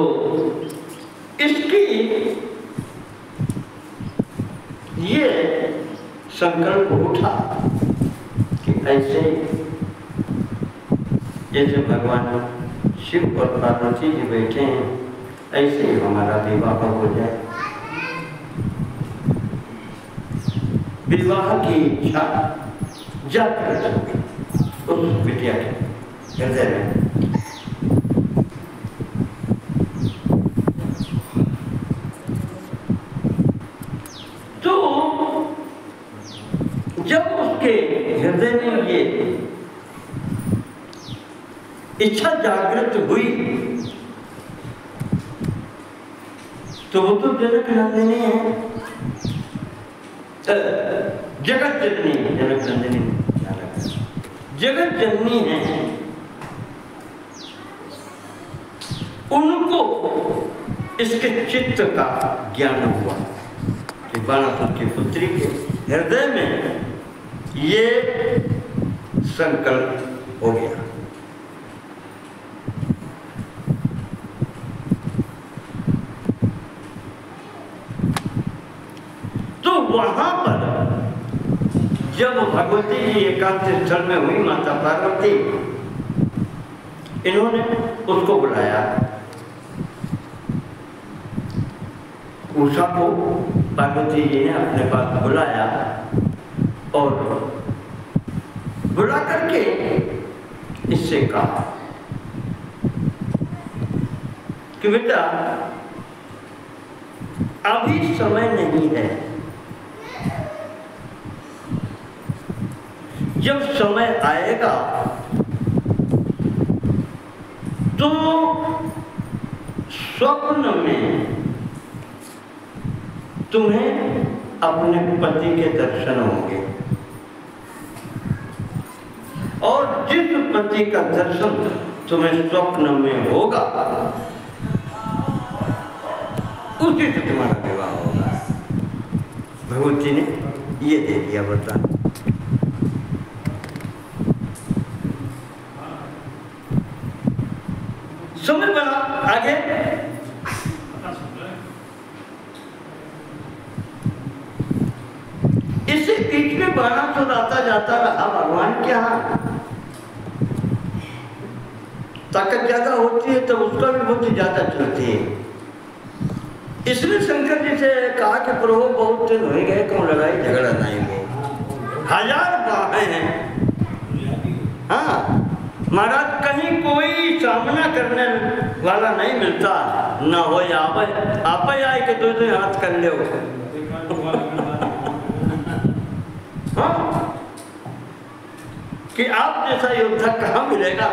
इसकी ये संकल्प उठा कि ऐसे जैसे भगवान शिव और पार्वती जी बैठे हैं, ऐसे ही हमारा विवाह हो जाए। विवाह की इच्छा जागृत हो गई उस बिटिया के हृदय में। तो जब उसके हृदय में ये इच्छा जागृत हुई तो वो तो जनक नंदिनी है, जगत जननी, जनक नंदिनी जगत जननी है। उनको इसके चित्त का ज्ञान हुआ कि बाणासुर की पुत्री के हृदय में ये संकल्प हो गया। वहां पर जब भगवती जी एकांत स्थल में हुई माता पार्वती, इन्होंने उसको बुलाया, उषा को पार्वती जी ने अपने पास बुलाया और बुला करके इससे कहा कि बेटा अभी समय नहीं है, जब समय आएगा तो स्वप्न में तुम्हें अपने पति के दर्शन होंगे और जिस पति का दर्शन तुम्हें स्वप्न में होगा उसी से तुम्हारा विवाह होगा। भगवती ने ये दे दिया वरदान। समय बना आगे, इसी बीच में बाणासुर आता जाता रहा भगवान के यहाँ। ताकत ज्यादा होती है तो उसका भी बहुत ज्यादा चलती है। इसने शंकर जी से कहा कि प्रभु बहुत दिन हो गए, क्यों लड़ाई झगड़ा नहीं हो, 1000 बाहें हैं। हाँ महाराज, कहीं कोई सामना करने वाला नहीं मिलता, ना हो आप आए के दो हाथ कर ले। हाँ कि आप जैसा योद्धा कहाँ मिलेगा।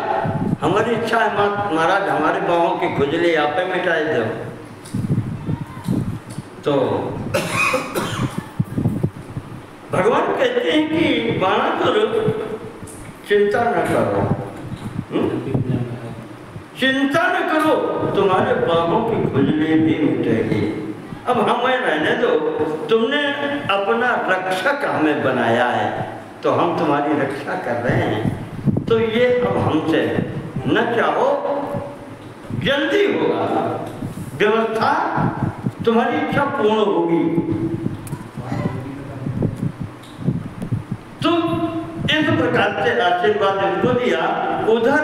हमारी इच्छा है महाराज, हमारे बाहों की खुजली आप ही मिटाए दो। तो भगवान कहते हैं कि बाणासुर चिंता न करो, चिंता न करो, तुम्हारे बाहों की खुजली भी मिटेगी। अब हमें रहने दो, तुमने अपना रक्षक हमें बनाया है तो हम तुम्हारी रक्षा कर रहे हैं, तो ये अब हमसे न चाहो, जल्दी होगा, व्यवस्था तुम्हारी इच्छा पूर्ण होगी। तो इस प्रकार से आशीर्वाद इसको दिया। उधर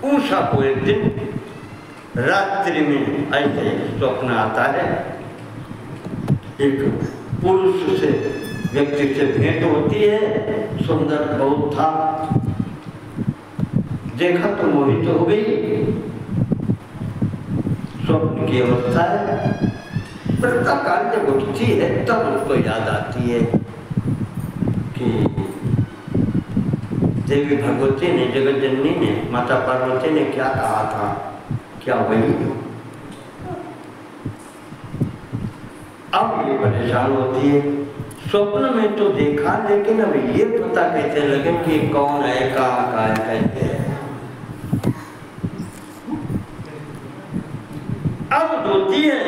उषा को एक दिन रात्रि में ऐसे स्वप्न आता है, एक पुरुष से व्यक्ति से भेंट होती है, सुंदर बहुत था, देखा तो मोहित हो गई। स्वप्न की अवस्था है, प्रातः काल जब उठती है तब उसको याद आती है कि देवी भगवती ने, जगत जननी ने, माता पार्वती ने क्या कहा था, क्या वही। अब ये परेशान होती है, स्वप्न में तो देखा लेकिन अब ये पता कैसे लगे कि कौन है, कहाँ का है, कैसे है। अब होती है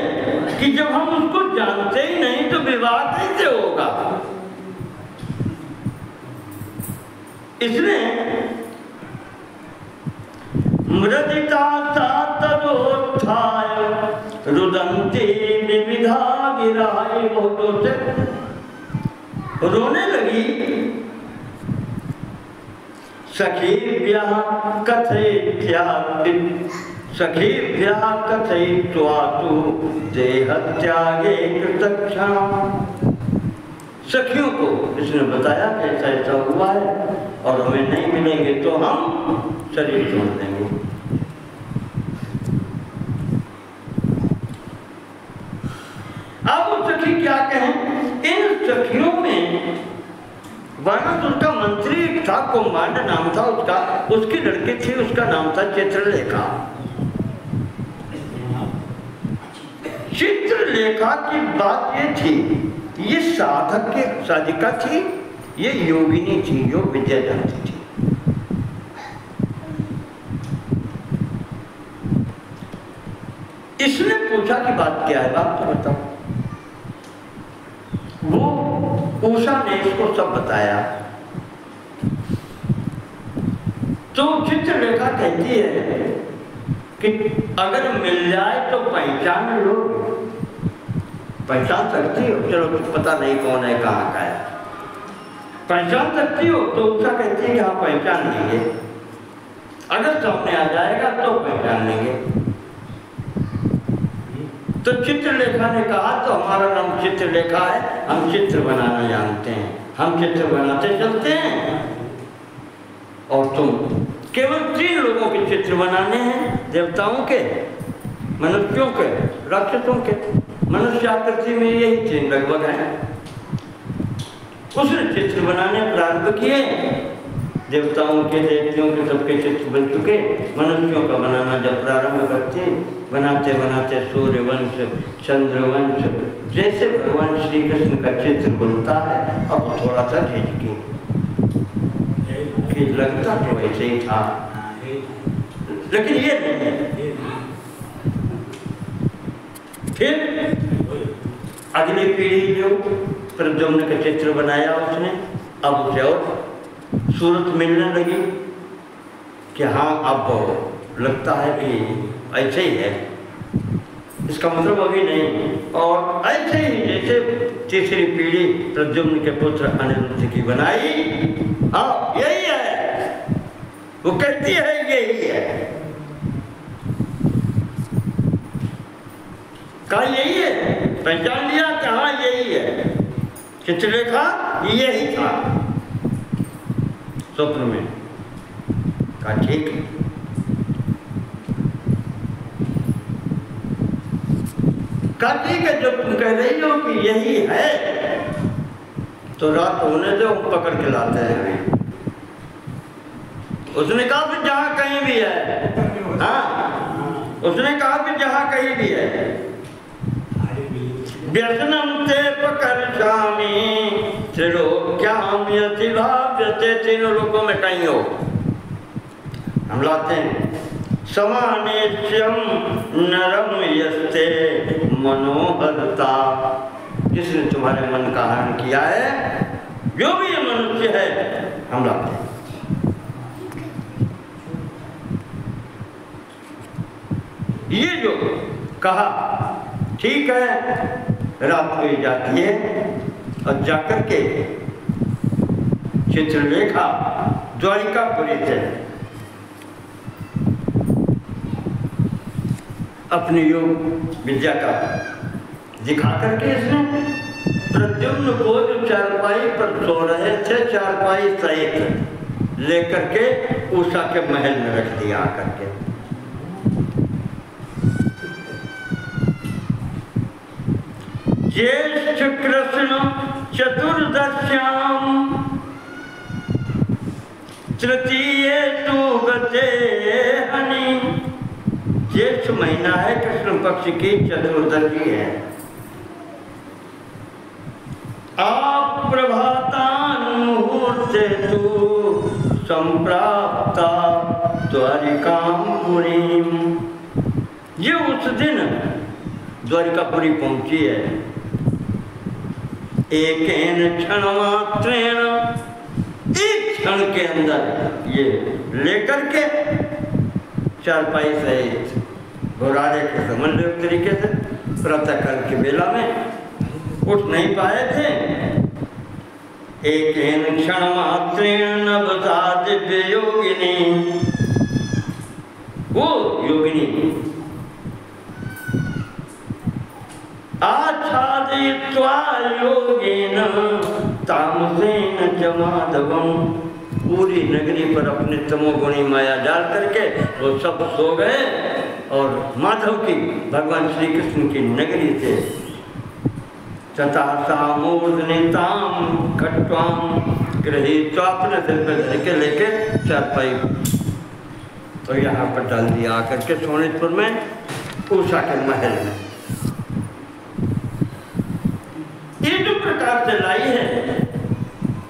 कि जब हम उसको जानते ही नहीं तो विवाह कैसे होगा। इसने मृदिता तरोत्थाय रुदन्ति विविधा गिराए, बहुतों से रोने लगी। सखीभ्यः कथयित्यादि, सखीभ्यः कथयित्वा तु देहत्यागे कृतक्षणम्। सखियों को इसने बताया कि ऐसा ऐसा हुआ है और हमें नहीं मिलेंगे तो हम शरीर छोड़ देंगे। अब वो सखी क्या कहें। इन सखियों में बाणासुर का मंत्री था, कुंभांड नाम था उसका, उसकी लड़की थी, उसका नाम था चित्रलेखा। चित्रलेखा की बात ये थी, ये साधक की साधिका थी, ये योगिनी थी, योग विद्या जानती थी। इसने पूछा कि बात क्या है, बात तो बताओ। वो उषा ने इसको सब बताया। तो चित्रलेखा कहती है कि अगर मिल जाए तो पहचान लो, पहचान सकती हो? चलो कुछ पता नहीं कौन है, कहाँ का है, पहचान सकती हो तो उसका कहती है कि हाँ पहचान लेंगे। अगर सामने आ जाएगा तो पहचान लेंगे। तो चित्रलेखा ने कहा तो हमारा नाम चित्रलेखा है, हम चित्र बनाना जानते हैं, हम चित्र बनाते चलते हैं। और तुम केवल 3 लोगों के चित्र बनाने हैं, देवताओं के, मनुष्यों के, राक्षसों के। मनुष्य आकृति में यही 3 लगभग हैं। उसने चित्र बनाने प्रारंभ किए, देवताओं के, दैत्यों के सबके चित्र बन चुके। मनुष्यों का बनाना जब प्रारंभ करते, बनाते बनाते सूर्यवंश, चंद्रवंश, जैसे भगवान श्री कृष्ण का चित्र बनता है, अब थोड़ा सा झिझकी कि लगता तो वैसे ही था, लेकिन ये नहीं है। फिर अगली पीढ़ी जो प्रद्युम्न का चित्र बनाया उसने, अब उसे और सूरत मिलने लगी कि हाँ अब लगता है कि ऐसे ही है, इसका मतलब अभी नहीं। और ऐसे ही जैसे तीसरी पीढ़ी प्रद्युम्न के पुत्र अनिरुद्ध की बनाई, हाँ यही है, वो कहती है यही है, कहा यही है, पहचान लिया कि हाँ यही है, चित्रलेखा यही था स्वप्न में। कहा ठीक है। कहा ठीक है, जो तुम कह रही हो कि यही है तो रात होने दो, पकड़ के लाते हैं। उसने कहा कि जहां कहीं भी है, हाँ उसने कहा कि जहां कहीं भी है, व्यसनम ते पकर्षामि त्रिलोक्याम यति भाव्यते, तीनों लोगों में कहीं हो हम लाते हैं। समानेश्यम नरम यस्ते मनोहरता, जिसने तुम्हारे मन का हरण किया है, जो भी ये मनुष्य है हम लाते हैं। ये जो कहा ठीक है, रात को जाती है और जाकर के चित्रलेखा द्वारिकापुरी से अपनी योग विद्या का दिखा करके इसने प्रद्युम्न को जो चारपाई पर सो रहे थे, चारपाई सहित लेकर के उषा के महल में रख दिया आकर के। ज्येष्ठ कृष्ण चतुर्दश्याम तृतीय तु गते हनि, ज्येष्ठ महीना है, कृष्ण पक्ष की चतुर्दशी है। आप प्रभातान मुहूर्ते तु संप्राप्ता द्वारिकाम पुरीम, ये उस दिन द्वारिकापुरी पहुंची है। एकेन क्षण मात्रेण, एक क्षण के अंदर ये लेकर के चारपाई सहित घोड़ारे के समझ लो तरीके से, प्रातःकाल की बेला में उठ नहीं पाए थे। एकेन क्षण मात्रेण नभसा दिव्य योगिनी, वो योगिनी आच्छादयित्वा योगेन तामसेन च माधवम, पूरी नगरी पर अपने तमोगुणी माया डाल करके वो सब सो गए और माधव की, भगवान श्री कृष्ण की नगरी से तथा सामूर्धनिताम खट्वाम गृहीत्वा, अपने सिर पे धर के लेके चारपाई तो यहाँ पर डाल दिया आकर के सोनेश्वर में, उषा के महल में। ये जो प्रकार से लाई है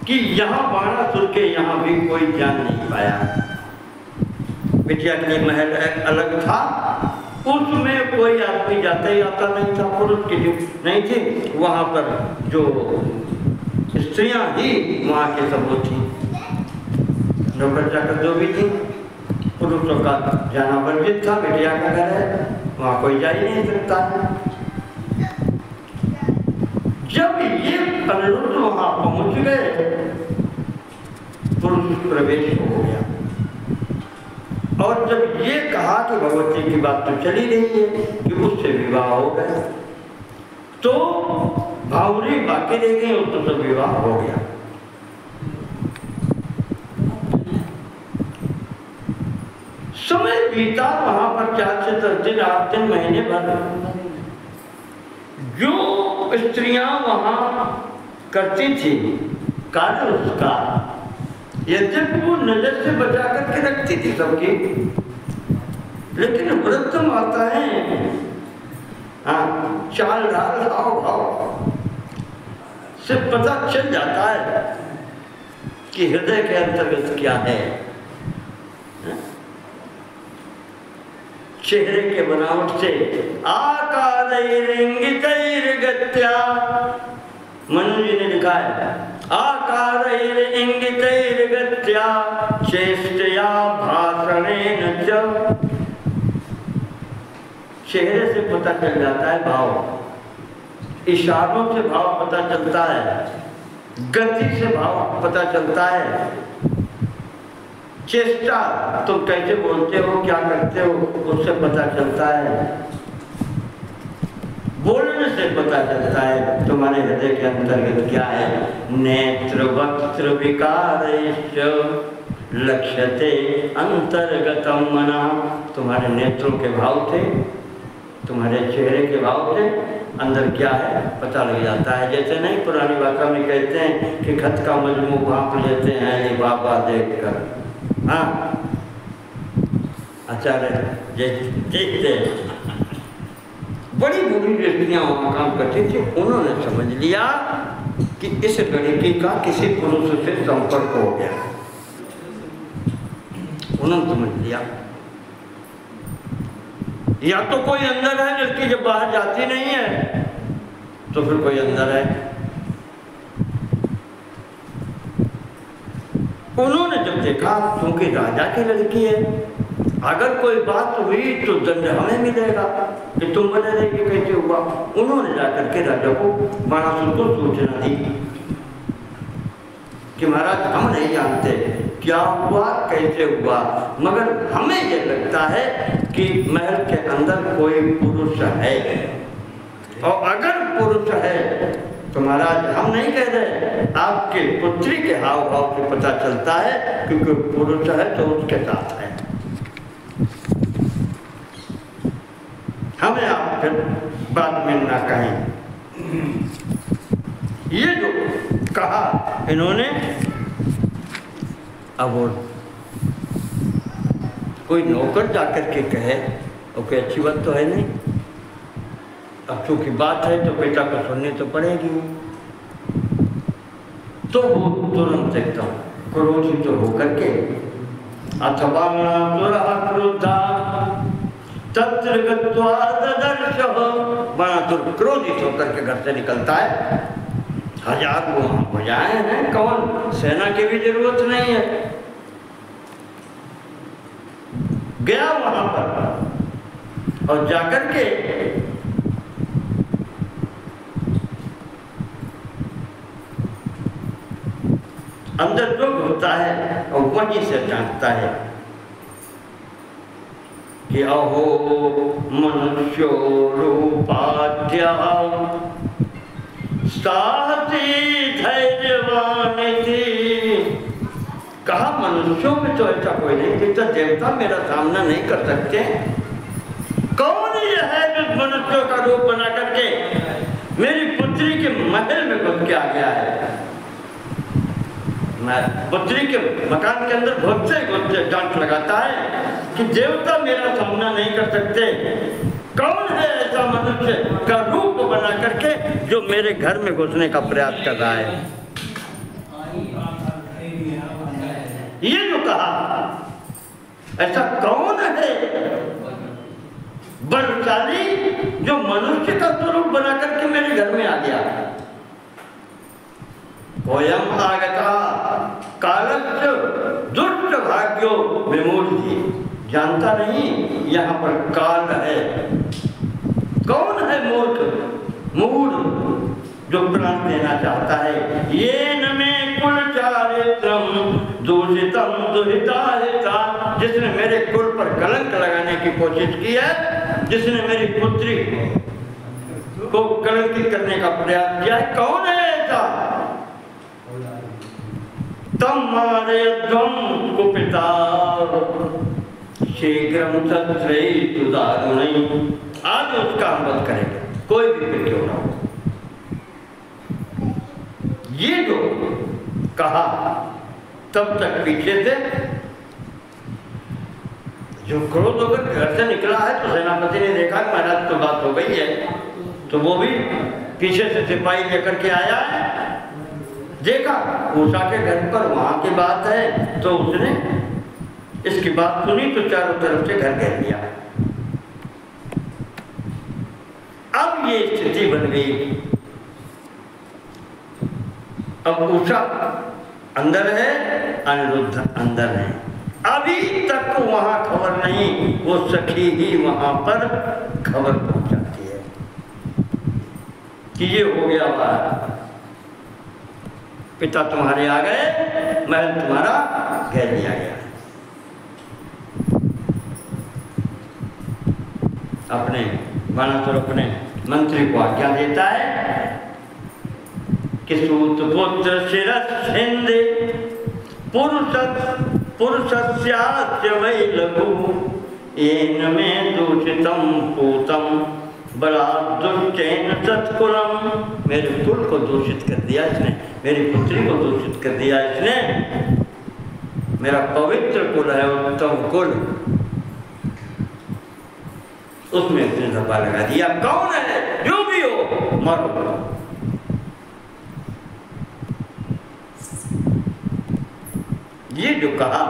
कि यहाँ बाणासुर के यहाँ भी कोई जान नहीं पाया। बिटिया के लिए महल अलग था, उसमें कोई आदमी जाता ही आता नहीं था, पुरुष की नहीं थी, वहाँ पर जो स्त्रियाँ ही वहाँ के सब वो थी, नौकर चाकर जो भी थी, पुरुषों का जाना वर्जित था। बिटिया का घर है, वहाँ कोई जा ही नहीं सकता। जब ये अनिरुद्ध वहां पहुंच गए, पुरुष प्रवेश हो गया। और जब ये कहा कि भगवती की बात तो चली रही है कि उससे विवाह हो गया, तो भावरी बाकी रह गई और तो सब विवाह हो गया। समय बीता वहां पर 4 से 10 दिन, 8 दिन, महीने भर। जो स्त्रियां वहां करती थी कार्य उसका, यद्यपि वो नजर से बचा करके रखती थी सबकी, लेकिन व्रत माताएं चाल ढाल हाव भाव से पता चल जाता है कि हृदय के अंतर्गत क्या है। चेहरे के बनावट से आकारैरिंगितैर्गत्या, मनु जी ने लिखा है, आकारैरिंगितैर्गत्या चेष्टया भाषणेन च। चेहरे से पता चल जाता है भाव, इशारों से भाव पता चलता है, गति से भाव पता चलता है, चेष्टा तुम कैसे बोलते हो, क्या करते हो, उससे पता चलता है, बोलने से पता चलता है तुम्हारे हृदय के अंतर्गत क्या है। नेत्र वक्त्र विकारैश्च लक्ष्यते अंतर्गतम मना। तुम्हारे नेत्रों के भाव थे, तुम्हारे चेहरे के भाव थे, अंदर क्या है पता लग जाता है। जैसे नहीं पुरानी भाषा में कहते हैं कि खत का मजमू भांप लेते हैं ये बाबा देखकर। हाँ, आचार्य देखते बड़ी बूढ़ी व्यक्तियां वहां काम करती थी, उन्होंने समझ लिया कि इस लड़की का किसी पुरुष से संपर्क हो गया। उन्होंने समझ लिया या तो कोई अंदर है, लड़की जब बाहर जाती नहीं है तो फिर कोई अंदर है। उन्होंने जब देखा क्योंकि राजा की लड़की है, अगर कोई बात हुई तो दंड हमें मिलेगा कि तुम बने रहेंगे, कैसे हुआ। उन्होंने जाकर के राजा को बाणासुर को सूचना दी कि महाराज हम नहीं जानते क्या हुआ, कैसे हुआ, मगर हमें यह लगता है कि महल के अंदर कोई पुरुष है, और अगर पुरुष है तो महाराज हम नहीं कह रहे, आपके पुत्री के हाव भाव से पता चलता है, क्योंकि पुरुष है तो उसके साथ है। हमें आप फिर बाद में ना कहें। ये जो कहा इन्होंने, अब वो कोई नौकर जाकर के कहे और कोई अच्छी बात तो है नहीं। अब चूंकि बात है तो बेटा को सुननी तो पड़ेगी। तो वो तुरंत एकदम क्रोधित होकर के अथवा क्रोधा तत्र गत्वा ददर्शः, बाणासुर क्रोधित होकर के घर से निकलता है। 1000 वहां हो जाए हैं, कौन सेना की भी जरूरत नहीं है। गया वहां पर और जाकर के अंदर जो होता है और वहीं से जानता है कि अहो मनुष्यो रूपाद्या साहसी धैर्यवान थी। कहा मनुष्यों में तो ऐसा कोई नहीं, जितना देवता मेरा सामना नहीं कर सकते। कौन ये है जो मनुष्यों का रूप बना करके मेरी पुत्री के महल में घुस के आ गया है। पुत्री के मकान के अंदर घुसते घुसते डांट लगाता है कि देवता मेरा सामना नहीं कर सकते। कौन है ऐसा मनुष्य का रूप बना करके जो मेरे घर में घुसने का प्रयास कर रहा है। ये जो कहा ऐसा कौन है बलशाली जो मनुष्य का स्वरूप बना करके मेरे घर में आ गया। कोयम आगता कालस्य दुष्ट भाग्यो विमूढ़ी। जानता नहीं यहाँ पर काल है। कौन है मूर्ख मूढ़ जो प्राण देना चाहता है। ये न में कुल चारित्रम दूषितम दुहिता, जिसने मेरे कुल पर कलंक लगाने की कोशिश की है, जिसने मेरी पुत्री को कलंकित करने का प्रयास किया है, कौन है ऐसा? तम मारे ध्वम कुपिता शीघ्रम सत्रई तुदारुणी, आज उसका हम वध करेंगे, कोई भी फिर क्यों ना हो। ये जो कहा तब तक पीछे से जो क्रोध होकर घर से निकला है तो सेनापति ने देखा कि महाराज तो बात हो गई है, तो वो भी पीछे से सिपाही लेकर के आया है। देखा उषा के घर पर वहां की बात है तो उसने इसकी बात सुनी तो चारों तरफ से घर घेर लिया। अब ये स्थिति बन गई। अब उषा अंदर है, अनिरुद्ध अंदर है। अभी तक वहां खबर नहीं, वो सखी ही वहां पर खबर पहुंचाती है कि ये हो गया बात, पिता तुम्हारे आ गए, महल तुम्हारा घेर लिया गया। अपने बाणासुर अपने मंत्री को आज्ञा देता है कि सूत पुत्र शिरस्छिन्दे पुरुषस्यास्य वै लघु येन मे दूषितं पूतं बलात् दुष्टेन सत्कुलं। मेरे कुल को दूषित कर दिया इसने, मेरी पुत्री को दूषित कर दिया इसने। मेरा पवित्र कुल है, उत्तम कुल, उसमें इसने धब्बा लगा दिया। कौन है? जो भी हो मरो। ये जो कहा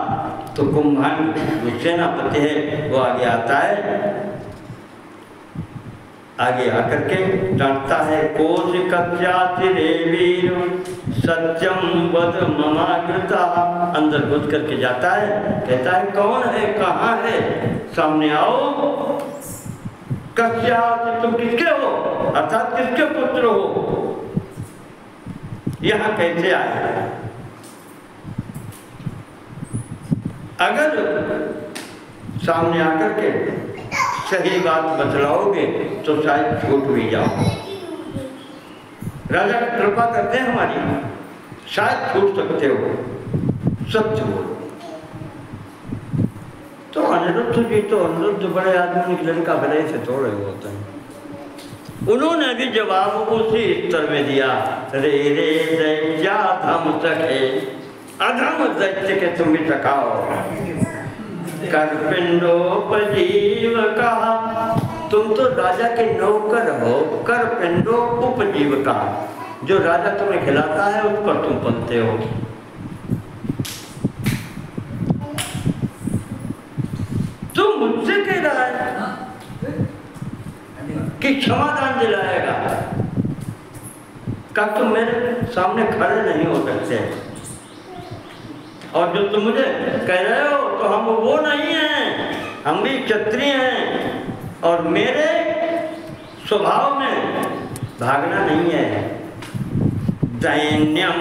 तो कुंभकर्ण जो सेनापति है वो आगे आता है, आगे आकर के डांटता है, कौशिकस्याति वीर सत्यम वद ममाकृता। अंदर घुस करके जाता है, कहता है कौन है, कहाँ है, सामने आओ। कस्याति, तुम किसके हो, अर्थात किसके पुत्र हो, यहाँ कैसे आए? अगर सामने आकर के सही बात बतलाओगे तो शायद छूट भी जाओ। राजा कृपा करते हैं हमारी, शायद छूट सकते हो, सत्य बोलो। तो अनिरुद्ध जी तो अनिरुद्ध बड़े आदमी के लड़का भले से थोड़े होते हैं। उन्होंने भी जवाब उसी स्तर में दिया, रे रे दैत्याधम सखे, अधम दैत्य के तुम भी सखाओ, कर पिंडोपजीव कहा। तुम तो राजा के नौकर हो, कर पिंडो उपजीव कहा, जो राजा तुम्हें खिलाता है उस पर तुम पलते हो। तुम मुझसे कह रहा है कि क्षमादान दिलाएगा, कब तुम मेरे सामने खड़े नहीं हो सकते, और जो तुम मुझे कह रहे हो तो हम वो नहीं हैं, हम भी क्षत्रिय हैं, और मेरे स्वभाव में भागना नहीं है। दैन्यम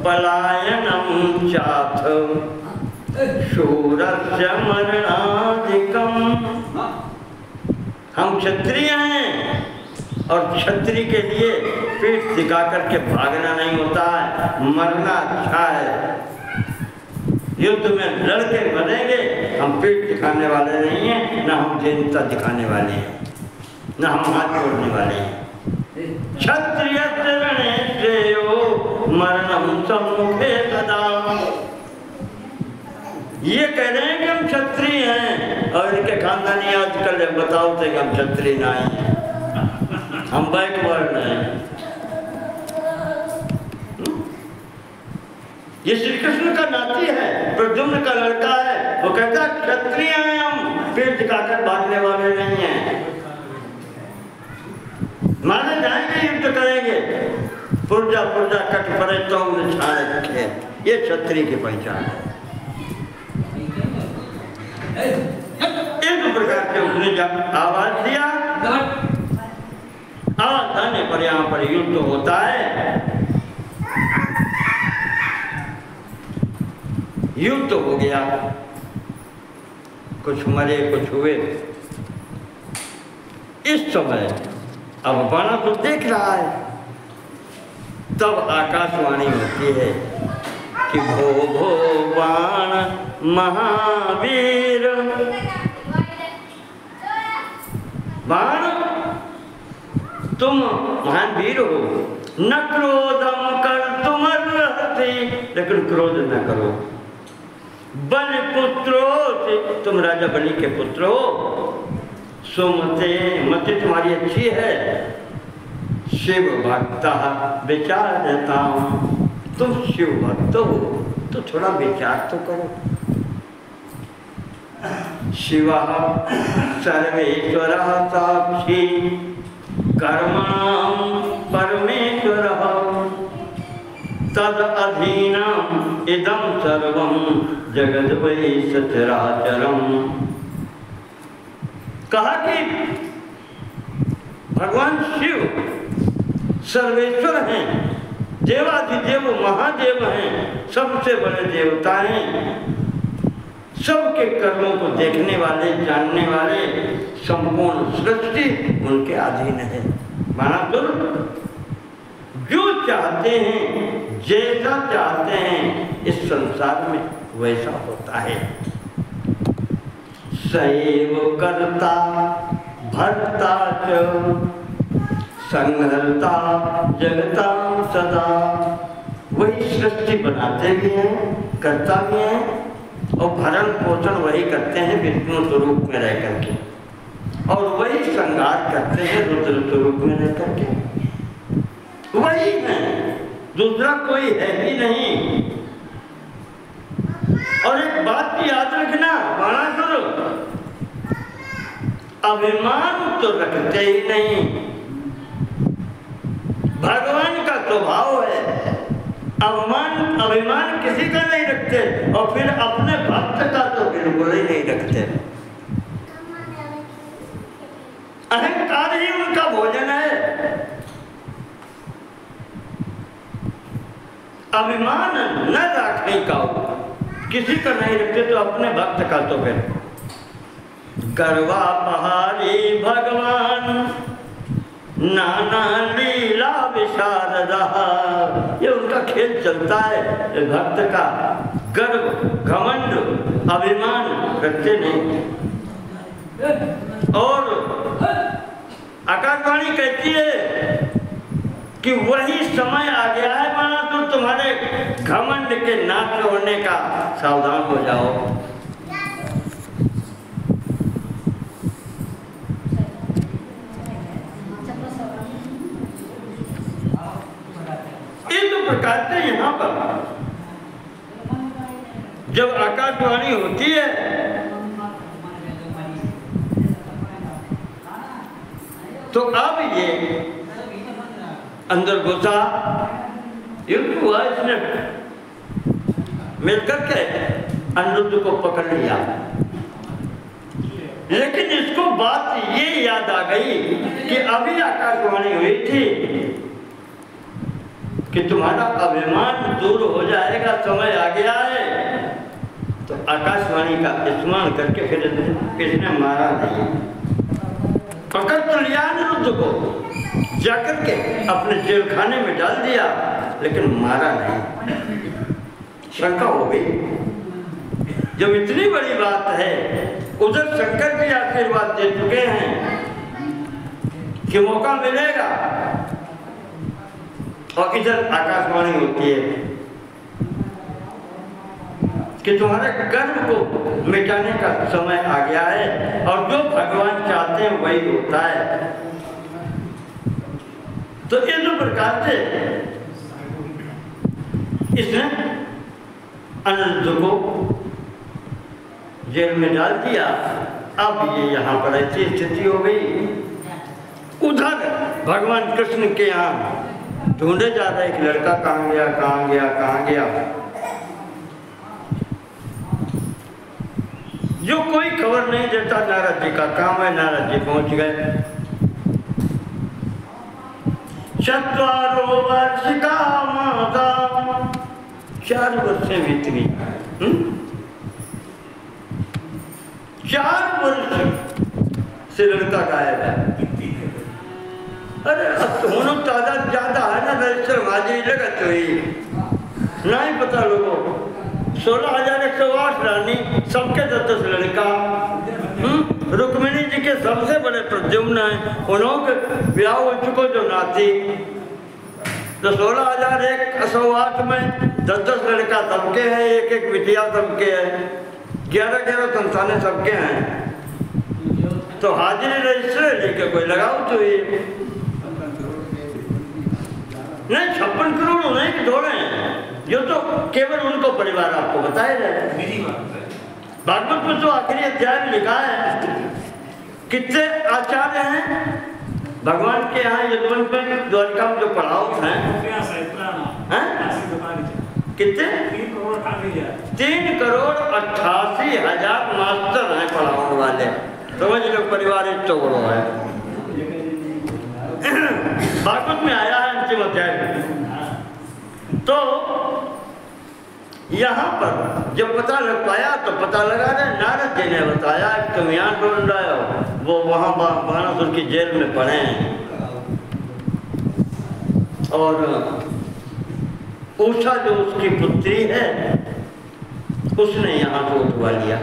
पलायनम चाथ शूरस्य मरणाधिकम। हम क्षत्रिय हैं और क्षत्रिय के लिए पीठ दिखा करके भागना नहीं होता है, मरना अच्छा है। युद्ध में लड़के मरेंगे, हम पीठ दिखाने वाले नहीं हैं, न हम जनता दिखाने वाले हैं, न हम हाथ जोड़ने वाले हैं। क्षत्रिय रणे श्रेयो मरणम सम्मुखे सदा। ये कह रहे हैं कि हम क्षत्रिय हैं, और इनके खानदानी आजकल बताओ थे कि हम क्षत्रिय नहीं हैं, हम बैकवर्ड हैं। ये श्री कृष्ण का नाती है, प्रद्युम्न का लड़का है, वो कहता है क्षत्रिय हैं हम, पेट दिखाकर भागने वाले नहीं हैं। माने जाएंगे, युद्ध करेंगे, पुर्जा पुर्जा कट पड़े तो छाड़े रखे, ये क्षत्रिय की पहचान है। एक प्रकार से उसने जब आवाज दिया आवाज आने पर यहाँ पर युद्ध होता है। युद्ध हो गया, कुछ मरे कुछ हुए। इस समय अब बाणासुर देख रहा है, तब आकाशवाणी होती है कि भो भो बाण महावीर, बाण तुम महान वीर हो, न क्रोधम कर तुम रहते, लेकिन क्रोध न करो। बलि पुत्रो, तुम राजा बलि के पुत्र हो। सुमते, मति तुम्हारी अच्छी है। शिव भक्त विचार देता हूँ, तुम शिव भक्त हो तो थोड़ा विचार तो करो। शिव सर्वेश्वर साक्षी कर्मणां परमेश्वर तद अधीनम इदं सर्वं जगद वै सचराचरम। कहा कि भगवान शिव सर्वेश्वर हैं, देवाधिदेव महादेव हैं, सबसे बड़े देवता हैं, सबके कर्मों को देखने वाले, जानने वाले, संपूर्ण सृष्टि उनके अधीन है। बाणासुर जो चाहते हैं, जैसा चाहते हैं, इस संसार में वैसा होता है। सैव कर्ता भर्ता च संहर्ता जगता सदा। वही सृष्टि बनाते भी हैं, करता भी हैं, और भरण पोषण वही करते हैं विष्णु स्वरूप में रह करके, और वही संहार करते हैं रुद्र स्वरूप में रह करके। वही है, दूसरा कोई है ही नहीं। और एक बात की याद रखना, बाणासुर अभिमान तो रखते ही नहीं। भगवान का स्वभाव है, अभिमान किसी का नहीं रखते, और फिर अपने भक्त का तो बिल्कुल ही नहीं रखते। अहंकार ही उनका भोजन है। अभिमान न रखने का, किसी का नहीं रखते तो अपने भक्त का तो फिर। गर्वा पहाड़ी भगवान नाना लीला विशारदा, ये उनका खेल चलता है भक्त का। गर्व, घमंड, अभिमान रखते नहीं। और आकाशवाणी कहती है कि वही समय आ गया है बाणासुर, तुम्हारे घमंड के नाश होने का, सावधान हो जाओ। प्रकार से यहाँ पर जब आकाशवाणी होती है तो अब ये अंदर घुसा, युद्ध हुआ, इसने मिलकर के अनिरुद्ध को पकड़ लिया। लेकिन इसको बात ये याद आ गई कि अभी आकाशवाणी हुई थी कि तुम्हारा अभिमान दूर हो जाएगा, समय आ गया है। तो आकाशवाणी का स्मरण करके फिर इसने मारा नहीं, पकड़ तो लिया अनिरुद्ध को, जाकर के अपने जेल खाने में डाल दिया, लेकिन मारा नहीं। शंका हो गई, जब इतनी बड़ी बात है, उधर शंकर भी आशीर्वाद दे चुके हैं कि मौका मिलेगा, और इधर आकाशवाणी होती है कि तुम्हारे गर्व को मिटाने का समय आ गया है, और जो भगवान चाहते हैं वही होता है। तो इस प्रकार से इसने अनिरुद्ध को जेल में डाल दिया। अब ये यहाँ पर ऐसी स्थिति हो गई। उधर भगवान कृष्ण के यहाँ ढूंढे जा रहे, एक लड़का कहाँ गया, कहाँ गया, कहाँ गया। जो कोई खबर नहीं देता, नारद जी का काम है, नारद जी पहुंच गए। चत्वारो वार्षिका माता, 4 वर्षें बीत गई। 4 वर्ष से लड़का गायब है। अरे अब तो होना तादाद ज्यादा है ना, रजिस्टर हाजिरी लगत हुई नहीं पता लोगों। 16,108 रानी, सबके 10 लड़का। रुक्मिणी जी के सबसे बड़े प्रद्युम्न हैं, उन्होंने ब्याह हो चुको जो नाती। तो 16,108 में 10 लड़का सबके हैं, एक बिटिया सबके है, 11 संतानें सबके हैं। तो हाजिरी रजिस्टर लेके कोई लगाओ तो ये नहीं 56 करोड़ नहीं कि थोड़े हैं, जो तो केवल उनको परिवार आपको बताया जाए। भागवत में तो आखिरी अध्याय में लिखा है कितने आचार्य हैं भगवान के यहाँ यदुवंश में, द्वारिका में जो पढ़ाओ हैं कितने 3,88,000 मास्टर हैं पढ़ाने वाले। समझ लो परिवार एक चौड़ो है। भागवत में आया है अंतिम अध्याय में। तो यहाँ पर जब पता लग पाया तो पता लगा रहे नारद जी ने बताया तुम यहाँ ढूंढ रहे हो, वो वहाँ बाणासुर की जेल में पड़े हैं। और उषा जो उसकी पुत्री है उसने यहाँ को उठवा लिया,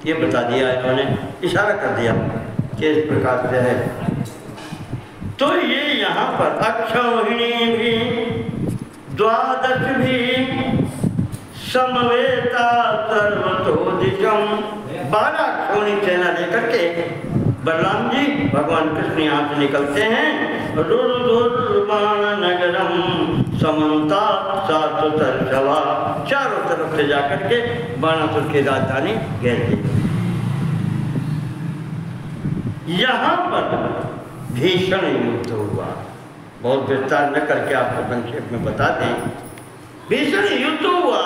ये बता दिया इन्होंने, इशारा कर दिया कि इस प्रकार से है। तो ये यहाँ पर अक्षौहिणी भी 12 भी समवेता सर्वतो दिशम, 12 अक्षौहिणी सेना लेकर के बलराम जी भगवान कृष्ण यहाँ से निकलते हैं। रुरुदुर्बाण नगरम समन्ता सातुतर्षवा, चारों तरफ से जाकर के बाणासुर की राजधानी घेर ली। यहाँ पर भीषण युद्ध हुआ, बहुत विस्तार न करके आपको संक्षेप में बता दें। भीषण युद्ध हुआ,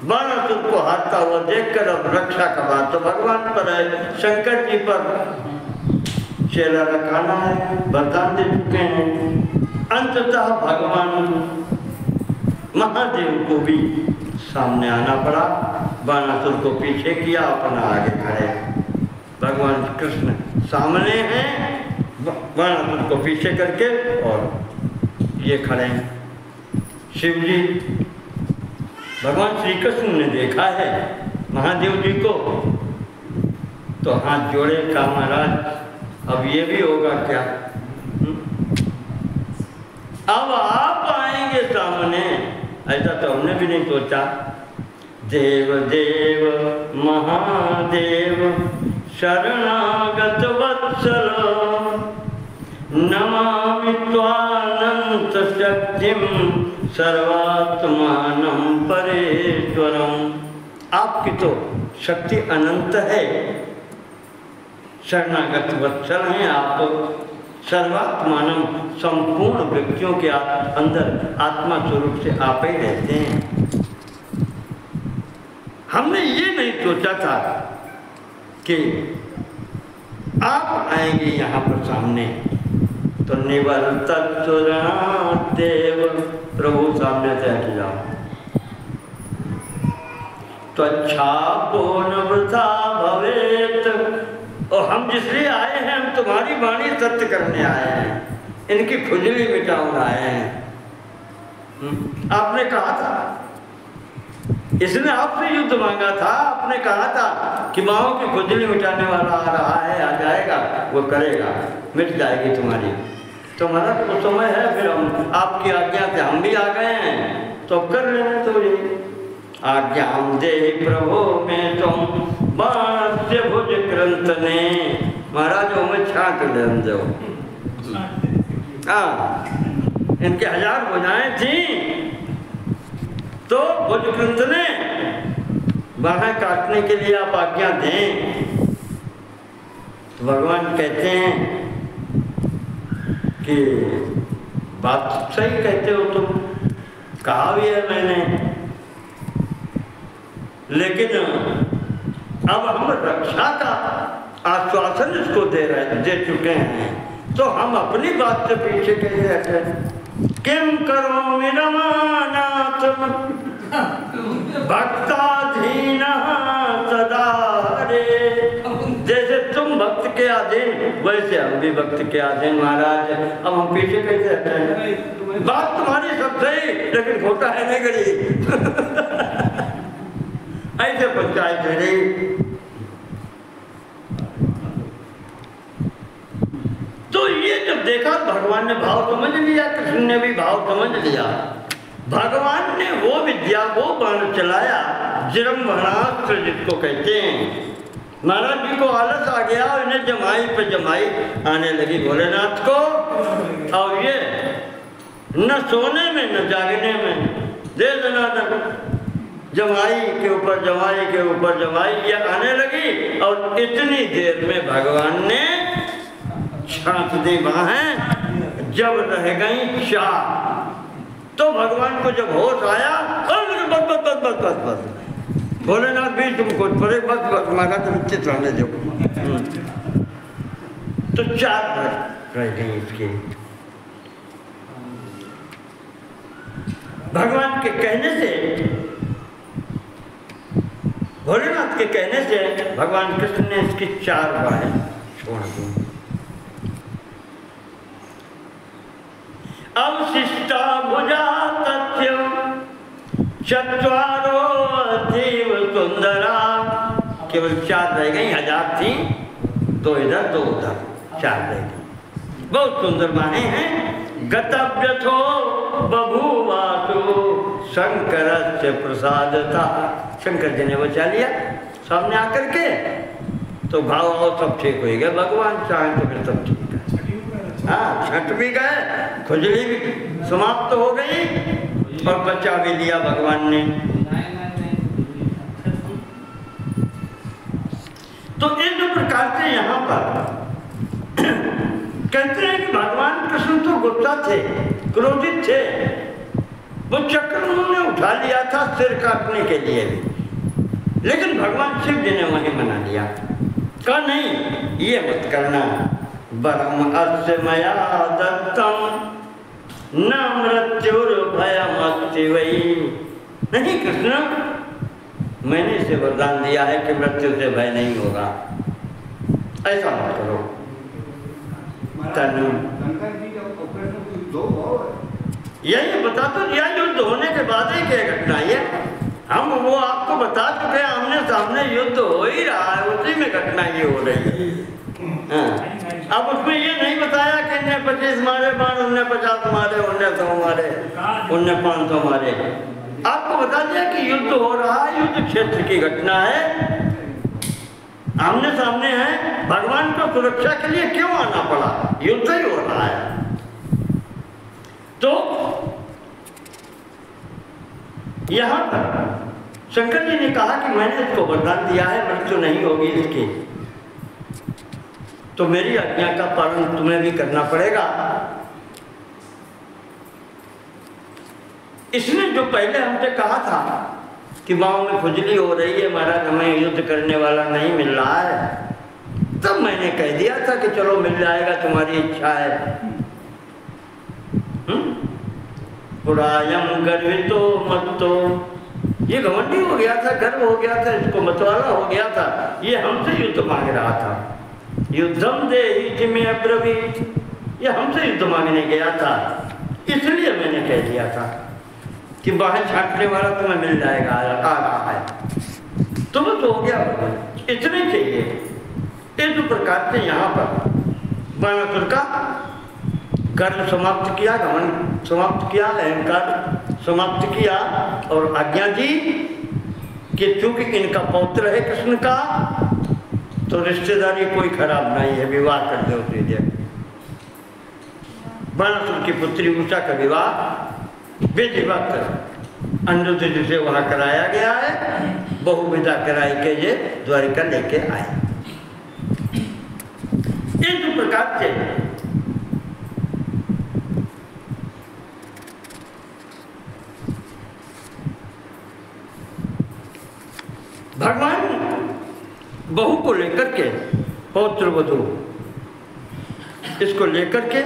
बाणासुर को हारता हुआ देखकर अब रक्षा का बात तो भगवान पर है, शंकर जी पर चेला रखाना है, वरदान दे चुके हैं। अंततः भगवान महादेव को भी सामने आना पड़ा, बाणासुर को पीछे किया, अपना आगे खड़े। भगवान कृष्ण सामने हैं, बाणासुर को पीछे करके और ये खड़े हैं। शिव जी भगवान श्री कृष्ण ने देखा है महादेव जी को, तो हाथ जोड़े, कहा महाराज अब ये भी होगा क्या? अब आप आएंगे सामने, ऐसा तो हमने भी नहीं सोचा। देव देव महादेव शरणागत वत्सल, नमामि त्वानंत शक्तिम सर्वात्मानं परेश्वरम। आपकी तो शक्ति अनंत है, शरणागत वत्सल हैं आप, सर्वात्मानम संपूर्ण व्यक्तियों के अंदर आत्मा स्वरूप से आप ही रहते हैं। हमने ये नहीं सोचा था कि आप आएंगे यहाँ पर सामने। तो निवर्त देव प्रभु सामने से हट जाओ। तो अच्छा कौन वृथा भवेत, और हम जिसलिए आए हैं, हम तुम्हारी वाणी सत्य करने आए हैं, इनकी खुजली मिटाने आए हैं। आपने कहा था, इसने आपसे युद्ध मांगा था, आपने कहा था कि माओ की खुजली मिटाने वाला आ रहा है, आ जाएगा, वो करेगा, मिट जाएगी तुम्हारी। तो महाराज कुछ समय है, फिर हम आपकी आज्ञा से हम भी आ गए हैं, तो कर लेना। तो ये आज्ञा हम दे प्रभु में तुम बाणस्य भुज कृंत ने, महाराज हमें छांट ले दो। हाँ, इनके 1000 भुजाएं थी, तो भुज कृंत ने बाहें काटने के लिए आप आज्ञा दें। तो भगवान कहते हैं कि बात सही कहते हो तुम, कहा भी है मैंने, लेकिन अब हम रक्षा का आश्वासन इसको दे चुके हैं तो हम अपनी बात से पीछे कैसे हटे? किम करोमि रमानाथ भक्ताधीन सदा रे। जैसे तुम भक्त के अधीन वैसे हम भी भक्त के अधीन महाराज। अब हम पीछे कैसे हटे? बात तुम्हारी सब सही, लेकिन खोटा है नहीं करी। ऐसे पंचायत है रही। तो ये जब देखा भगवान ने भाव समझ लिया, कृष्ण ने भी भाव समझ लिया। भगवान ने वो विद्या, वो बाण चलाया जिरंभणास्त्र जिसको कहते हैं। महाराज जी को आलस आ गया और इन्हें जमाई पे जमाई आने लगी भोलेनाथ को। और ये न सोने में न जागने में दे दनादन जमाई के ऊपर जमाई के ऊपर जमाई ये आने लगी। और इतनी देर में भगवान ने छाप दी बाहें, जब रह गई चार। तो भगवान को जब होश आया, बस बस बस बस बस बस भोलेनाथ भी तुमको परे बस बस मांगा तुम चित रहने दो। तो चार रह गई इसकी। भगवान के कहने से, भोलेनाथ के कहने से भगवान कृष्ण ने इसकी चार बाहें छोड़ दी। अवशिष्टा भुजा तथ्यम चत्वारो अतीव सुंदरा। केवल चार रह गई, 1000 थी, 2 इधर 2 उधर, 4 रह गई। बहुत सुंदर बाहें हैं। गतव्यथो बभूवासु शंकर से प्रसादता। शंकर जी ने बचा लिया सामने आकर के। तो भाव सब ठीक हो गया, भगवान चाहे तो फिर सब ठीक है। हाँ, छठ भी गए, खुजली भी समाप्त हो गई और बचा भी लिया भगवान ने। तो इस प्रकार से यहाँ पर कहते हैं कि भगवान कृष्ण तो गुस्सा थे, क्रोधित थे। वो चक्र उन्होंने उठा लिया था सिर काटने के लिए भी, लेकिन भगवान शिव जी ने वहीं मना लिया। कहा नहीं, ये मत करना। बरम अस्य मया दत्तम न मृत्युर्भयमस्ति वै। नहीं कृष्ण, मैंने इसे वरदान दिया है कि मृत्यु से भय नहीं होगा, ऐसा मत करो। यही बता तो दिया, युद्ध होने के बाद ही क्या घटना है। हम वो आपको बता चुके हैं, आमने सामने युद्ध हो ही रहा है, उसी में घटना ये हो रही है। हाँ। अब उसमें ये नहीं बताया कि इन्हें 25 मारे बाण, उन्हें 50 मारे, उन्हें 100 मारे, उन्हें 500 मारे। आपको बता दिया कि युद्ध हो रहा है, युद्ध क्षेत्र की घटना है, आमने सामने है। भगवान को सुरक्षा के लिए क्यों आना पड़ा? युद्ध ही हो रहा है। तो यहाँ पर शंकर जी ने कहा कि मैंने इसको वरदान दिया है, मृत्यु नहीं होगी इसकी, तो मेरी आज्ञा का पालन तुम्हें भी करना पड़ेगा। इसने जो पहले हमसे कहा था कि माओ में खुजली हो रही है महाराज, हमें युद्ध करने वाला नहीं मिल रहा है, तब मैंने कह दिया था कि चलो मिल जाएगा, तुम्हारी इच्छा है। पुरायम गर्वितो मत्तो, ये घमंडी हो गया था, गर्व हो गया था, इसको मतवाला हो गया था, ये हमसे युद्ध मांग रहा था। युद्धम देहि में अब्रवीत, ये हमसे युद्ध मांगने गया था, इसलिए मैंने कह दिया था कि बाहर छाटने वाला तुम्हें मिल जाएगा, आ रहा है। तो वो तो हो गया, इतने चाहिए। इस प्रकार से यहाँ पर बाणासुर का कर्म समाप्त किया, घमंड समाप्त किया, अहंकार समाप्त किया, और आज्ञा दी कि चूंकि इनका पौत्र है कृष्ण का, तो रिश्तेदारी कोई खराब नहीं है, विवाह कर दो सीधे। बाणासुर की पुत्री उषा का विवाह विधिवत अनिरुद्ध जी से वहाँ कराया गया है। बहुविधा कराई के ये द्वारिका लेके आए। इस प्रकार से भगवान बहू को लेकर के पौत्र वधू इसको लेकर के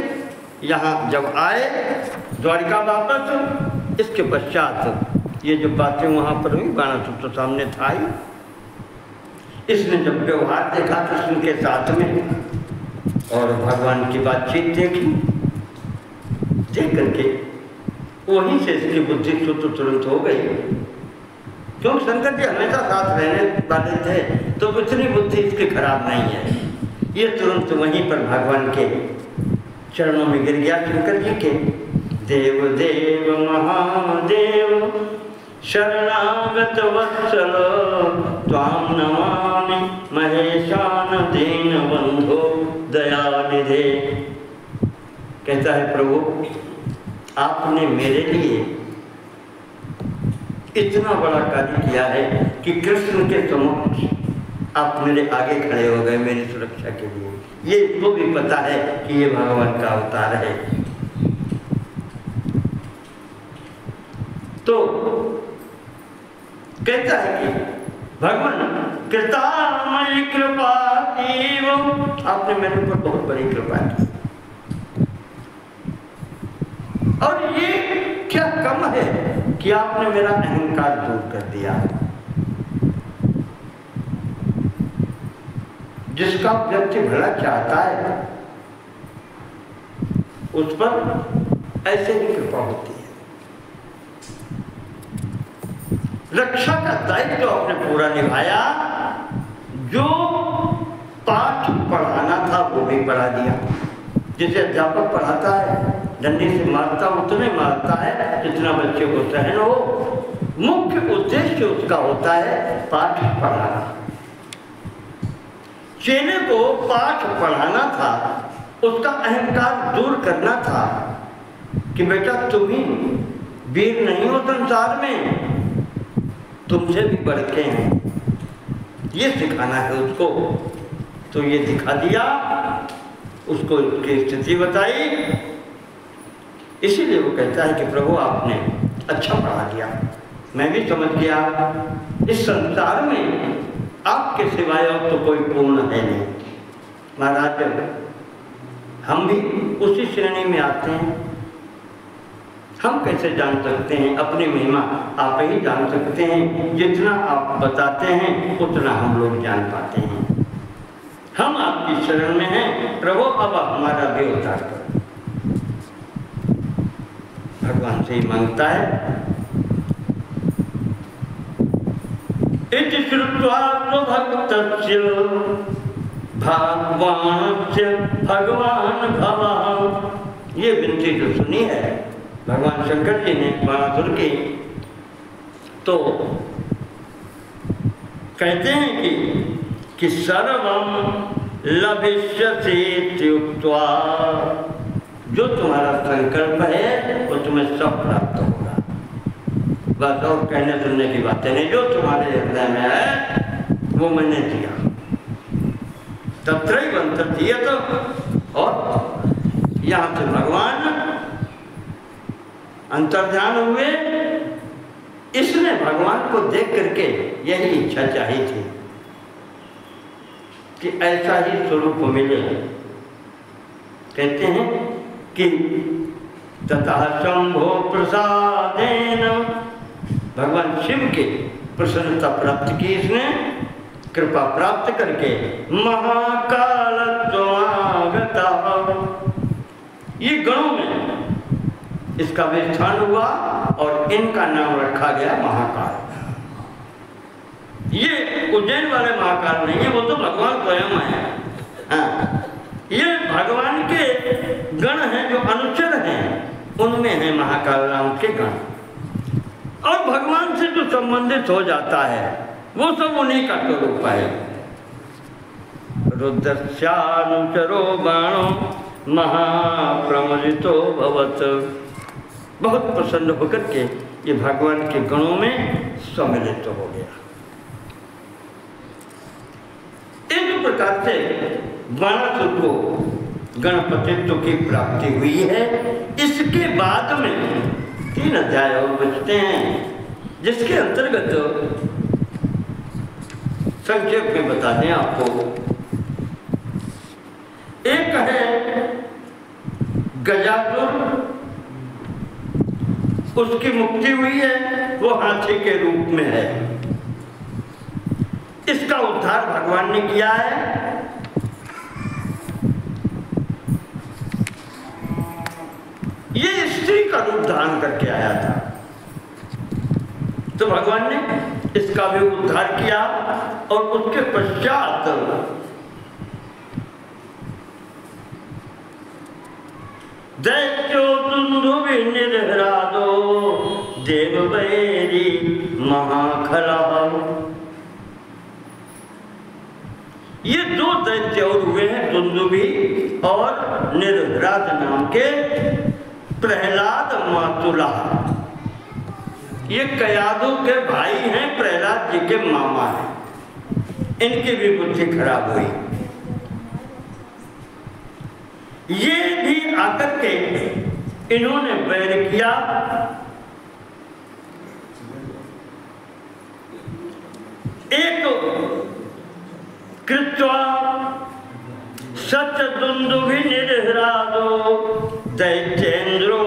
यहाँ जब आए द्वारिका वापस, इसके पश्चात ये जो बातें वहाँ पर हुई बाणासुर तो सामने था ही। इसने जब व्यवहार देखा कृष्ण के साथ में और भगवान की बातचीत देखी, देख करके वहीं से इसकी बुद्धि तुरंत हो गई। क्योंकि शंकर जी हमेशा साथ रहने वाले थे तो इतनी बुद्धि इसकी खराब नहीं है। ये तुरंत वहीं पर भगवान के चरणों में गिर गया शंकर जी के। देव देव महादेव शरणागत वत्सल त्वां नमामि महेशान दीन बंधो दयानिधे। कहता है प्रभु आपने मेरे लिए इतना बड़ा कार्य किया है कि कृष्ण के सम्मुख आप मेरे आगे खड़े हो गए मेरी सुरक्षा के लिए। ये इसको भी पता है कि ये भगवान का अवतार है। तो कहता है कि भगवान कृतामयि कृपा आपने मेरे ऊपर बहुत बड़ी कृपा की। और ये क्या कम है कि आपने मेरा अहंकार दूर कर दिया। जिसका व्यक्ति भला चाहता है उस पर ऐसे ही कृपा होती है। रक्षा का दायित्व तो आपने पूरा निभाया, जो पाठ पढ़ाना था वो भी पढ़ा दिया। जिसे अध्यापक पढ़ाता है डंडे से मारता उतने मारता है जितना बच्चे को सहन हो। मुख्य उद्देश्य उसका होता है पाठ पढ़ाना। चेले को पाठ पढ़ाना था, उसका अहंकार दूर करना था कि बेटा तुम ही वीर नहीं हो संसार में, तुमसे भी बढ़ के हैं, ये सिखाना है उसको। तो ये दिखा दिया, उसको उसकी स्थिति बताई। इसीलिए वो कहता है कि प्रभु आपने अच्छा पढ़ा दिया, मैं भी समझ गया इस संसार में आपके सिवाय अब तो कोई पूर्ण है नहीं। महाराज हम भी उसी श्रेणी में आते हैं। हम कैसे जान सकते हैं अपनी महिमा? आप ही जान सकते हैं। जितना आप बताते हैं उतना हम लोग जान पाते हैं। हम आपकी शरण में हैं प्रभु, अब हमारा भी उद्धार करो। भगवान से ही मांगता है। इति श्रुत्वा स्वभक्तस्य भगवानस्य भगवान भवः। ये विनती जो सुनी है भगवान शंकर जी ने बाणासुर की, तो कहते हैं कि सर्वम लभिष्यसि इत्युक्त्वा, जो तुम्हारा संकल्प है वो तुम्हें सब प्राप्त होगा। बस और कहने सुनने की बातें नहीं, जो तुम्हारे हृदय में है वो मैंने दिया। तत्रैव अंतर्धीयत। और यहाँ से भगवान अंतर्ध्यान हुए। इसने भगवान को देख करके यही इच्छा चाहिए थी कि ऐसा ही स्वरूप मिले। कहते हैं कि ततः शंभो प्रसादेन, भगवान शिव के प्रसन्नता प्राप्त की इसने, कृपा प्राप्त करके महाकालत्वागता, ये गणों में इसका विस्थान हुआ और इनका नाम रखा गया महाकाल। ये उज्जैन वाले महाकाल नहीं है, वो तो भगवान स्वयं है। हाँ, ये भगवान के गण हैं जो अनुचर हैं, उनमें है महाकाल नाम के गण। और भगवान से जो संबंधित हो जाता है वो सब उन्हीं का स्वरूप है। रुद्रस्यानुचरो बाणो महाप्रमजितो भवत। बहुत प्रसन्न होकर के ये भगवान के गणों में सम्मिलित हो गया। इस प्रकार से बाणासुर को गणपतित्व की प्राप्ति हुई है। इसके बाद में 3 अध्याय और बचते हैं, जिसके अंतर्गत संक्षेप में बता दें आपको। एक है गजासुर उसकी मुक्ति हुई है, वो हाथी के रूप में है। इसका उद्धार भगवान ने किया है। ये स्त्री का रूप धारण करके आया था, तो भगवान ने इसका भी उद्धार किया। और उसके पश्चात दैत्यो दुंदुभि निर्हरादो देववैरी महाखला। ये दो दैत्य और हुए हैं, दुंदुभि और निर्हराद नाम के प्रहलाद मातुला। ये कयादू के भाई हैं, प्रहलाद जी के मामा हैं। इनकी भी बुद्धि खराब हुई। ये भी आकर के इन्होंने वैर किया। एक कृत्वा सचदुंदुभि निर्हरादो दैत्येन्द्रो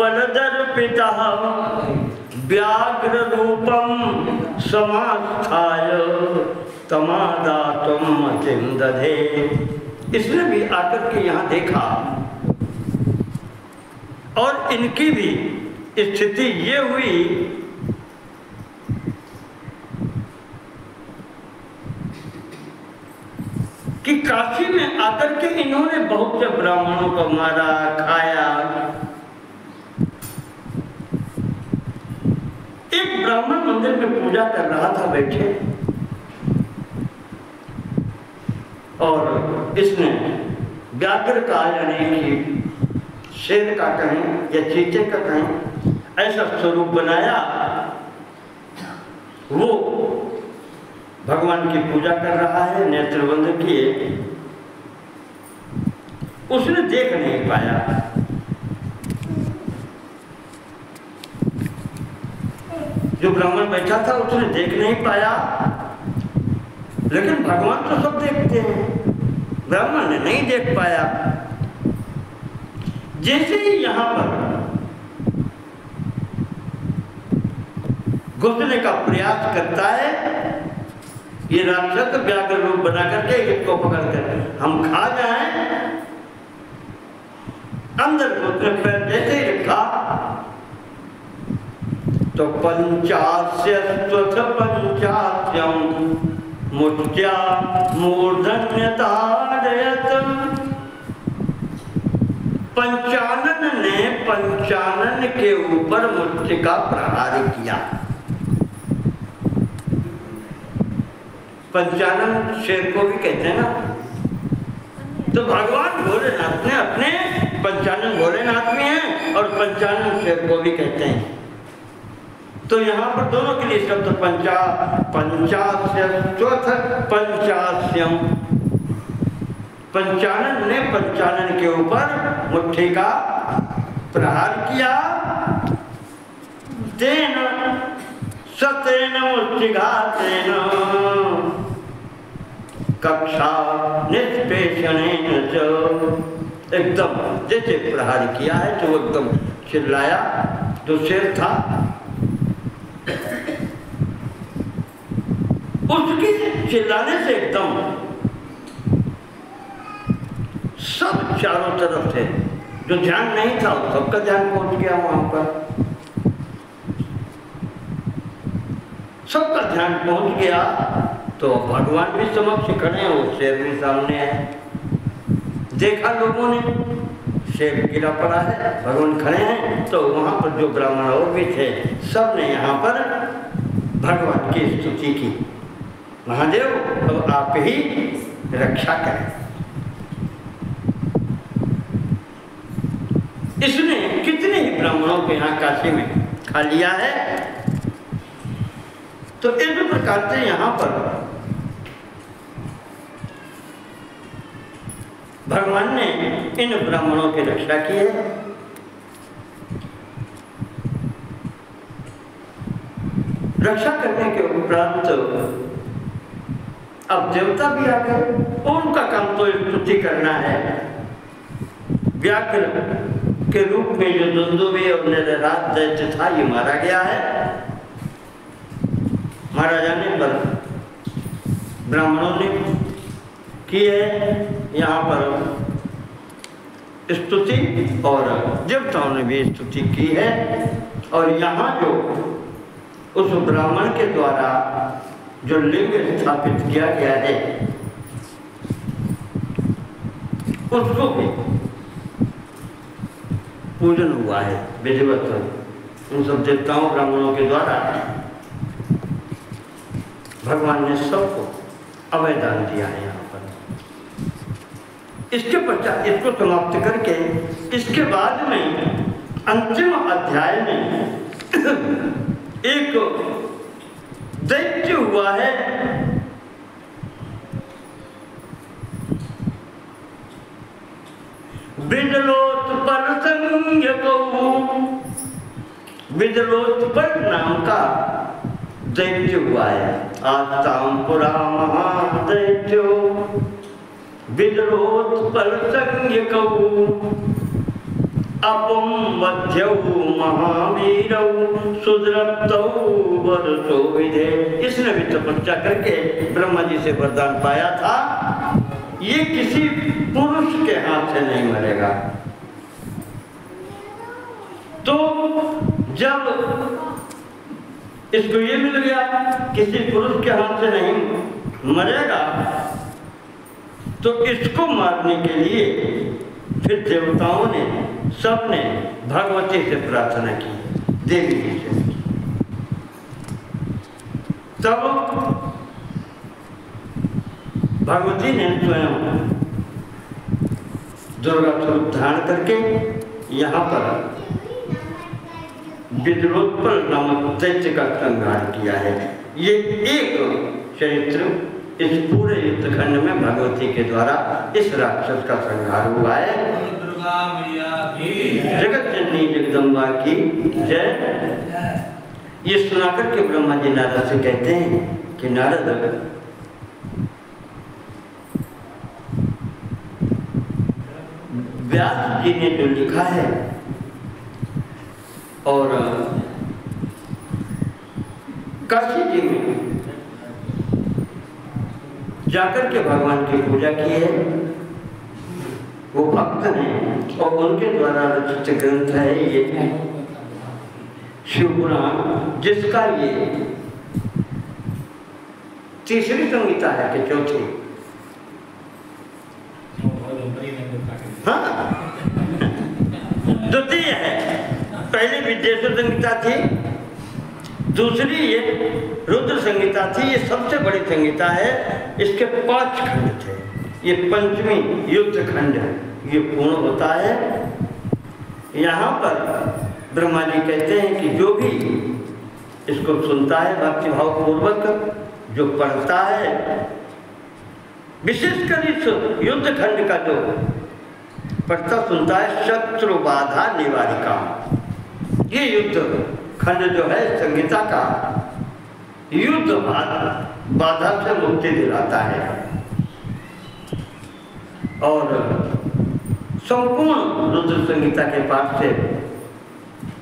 बलदर्पितः व्याघ्र रूपम समास्थाय तमादातुम मतिं दधे। इसने भी आकर के यहाँ देखा और इनकी भी स्थिति ये हुई कि काशी में आकर के इन्होंने बहुत से ब्राह्मणों को मारा, खाया। एक ब्राह्मण मंदिर में पूजा कर रहा था बैठे, और इसने व्याघ्र का यानी कि शेर का कहें या चीते का कहें, ऐसा स्वरूप बनाया। वो भगवान की पूजा कर रहा है, नेत्र बंद किए। उसने देख नहीं पाया। जो ब्राह्मण बैठा था उसने देख नहीं पाया, लेकिन भगवान तो सब देखते हैं, ब्राह्मण ने नहीं देख पाया। जैसे ही यहाँ पर घुसने का प्रयास करता है, ये राक्षस व्याघ्र रूप बना करके इसको पकड़ कर हम खा जाएं, अंदर घुसने पर जैसे ही रखा तो पंचास्य पंचास्यम मुट्या मूर्धन्यताड़यत। 55 ने 55 के ऊपर मुट्ठी का प्रहार किया। 55 शेर को भी कहते हैं ना, तो भगवान भोलेनाथ ने अपने 55 भोलेनाथ भी हैं और 55 शेर को भी कहते हैं। तो यहाँ पर दोनों के लिए शब्द पंचास्यम 55 ने 55 के ऊपर मुट्ठी का प्रहार किया। तेन सतेन मुष्टिघातेन कक्षा निष्पेषणेन च। एकदम जैसे प्रहार किया है तो एकदम चिल्लाया। जो शेर था उसके चिल्लाने से एकदम सब चारों तरफ थे, जो ध्यान नहीं था सबका ध्यान पहुंच गया वहां पर, सबका ध्यान पहुंच गया। तो भगवान भी समक्ष खड़े हैं, वो शेर भी सामने है। देखा लोगों ने शेर गिरा पड़ा है, भगवान खड़े हैं, तो वहां पर जो ब्राह्मण और भी थे सब ने यहाँ पर भगवान की स्तुति की। महादेव अब आप ही रक्षा करें। इसने कितने ही ब्राह्मणों को यहाँ काशी में खा लिया है। तो इस प्रकार से यहाँ पर भगवान ने इन ब्राह्मणों की रक्षा की है। रक्षा करने के उपरांत अब देवता भी आ गए, उनका काम तो स्तुति करना है। व्याघ्र के रूप में जो दुंदुभि और नरराज दैत्य था, ये मारा गया है। मारा जाने पर ब्राह्मणों ने की है यहाँ पर स्तुति और देवताओं ने भी स्तुति की है। और यहाँ जो उस ब्राह्मण के द्वारा जो लिंग स्थापित किया गया है, उसको भी पूजन हुआ है विधिवत उन सब देवताओं ब्राह्मणों के द्वारा। भगवान ने सबको अभय दान दिया है यहाँ पर। इसके पश्चात इसको समाप्त करके इसके बाद में अंतिम अध्याय में एक दैत्य हुआ है, विदलोत्पल विदलोत्पल नाम का दैत्य हुआ है। आस्ताम पुरा महादैत्यो विदलोत्पल संज्ञकौ अपम मध्यौ महावीरौ सुदृप्तौ वर्षो विधे। इसने भी तपस्या करके ब्रह्मा जी से वरदान पाया था, ये किसी पुरुष के हाथ से नहीं मरेगा। तो जब इसको ये मिल गया किसी पुरुष के हाथ से नहीं मरेगा, तो इसको मारने के लिए फिर देवताओं ने सबने भगवती से प्रार्थना की, देवी जी से। तब भगवती ने स्वयं दुर्गा स्वरूप धारण करके यहाँ पर विदलोत्पल नामक दैत्य का संहार किया है। ये एक चरित्र इस पूरे युद्धखंड में भगवती के द्वारा इस राक्षस का संहार हुआ है। जगत जननी जगदम्बा की जय। ये सुनाकर के ब्रह्मा जी नारद से कहते हैं कि नारद, व्यास जी ने जो लिखा है और काशी जी में जाकर के भगवान की पूजा की है, वो भक्त हैं और उनके द्वारा रचित ग्रंथ है ये शिव पुराण, जिसका ये तीसरी संहिता है कि चौथी? हाँ, द्वितीय है। पहली विद्येश्वर संहिता थी, दूसरी ये रुद्र संहिता थी। ये सबसे बड़ी संहिता है, इसके 5 खंड थे। ये 5वीं युद्ध खंड ये पूर्ण होता है। यहाँ पर ब्रह्मा जी कहते हैं कि जो भी इसको सुनता है भक्तिभाव पूर्वक, जो पढ़ता है, विशेषकर इस युद्ध खंड का जो पढ़ता सुनता है, शत्रु बाधा निवारिका, ये युद्ध खंड जो है संगीता का युद्ध बाधा से मुक्ति दिलाता है। और संपूर्ण रुद्र संगीता के पाठ से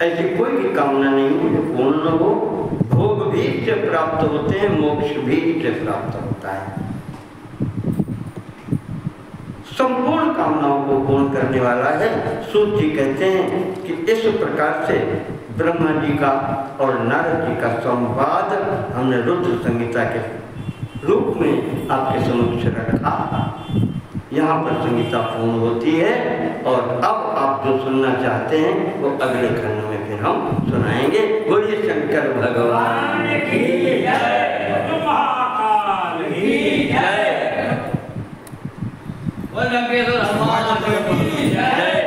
ऐसी कोई भी कामना नहीं है जो पूर्ण न हो। भोग भी इससे प्राप्त होते हैं, मोक्ष भी इससे प्राप्त होता है। संपूर्ण कामनाओं को पूर्ण करने वाला है। सूत जी कहते हैं कि इस प्रकार से ब्रह्मा जी का और नारद जी का संवाद हमने रुद्र संगीता के रूप में आपके समक्ष रखा। यहाँ पर संगीता पूर्ण होती है और अब आप जो सुनना चाहते हैं वो अगले खंड में फिर हम सुनाएंगे। बोलिए शंकर भगवान की जय, महाकाल की जय, बोल लंकेश्वर हनुमान की जय।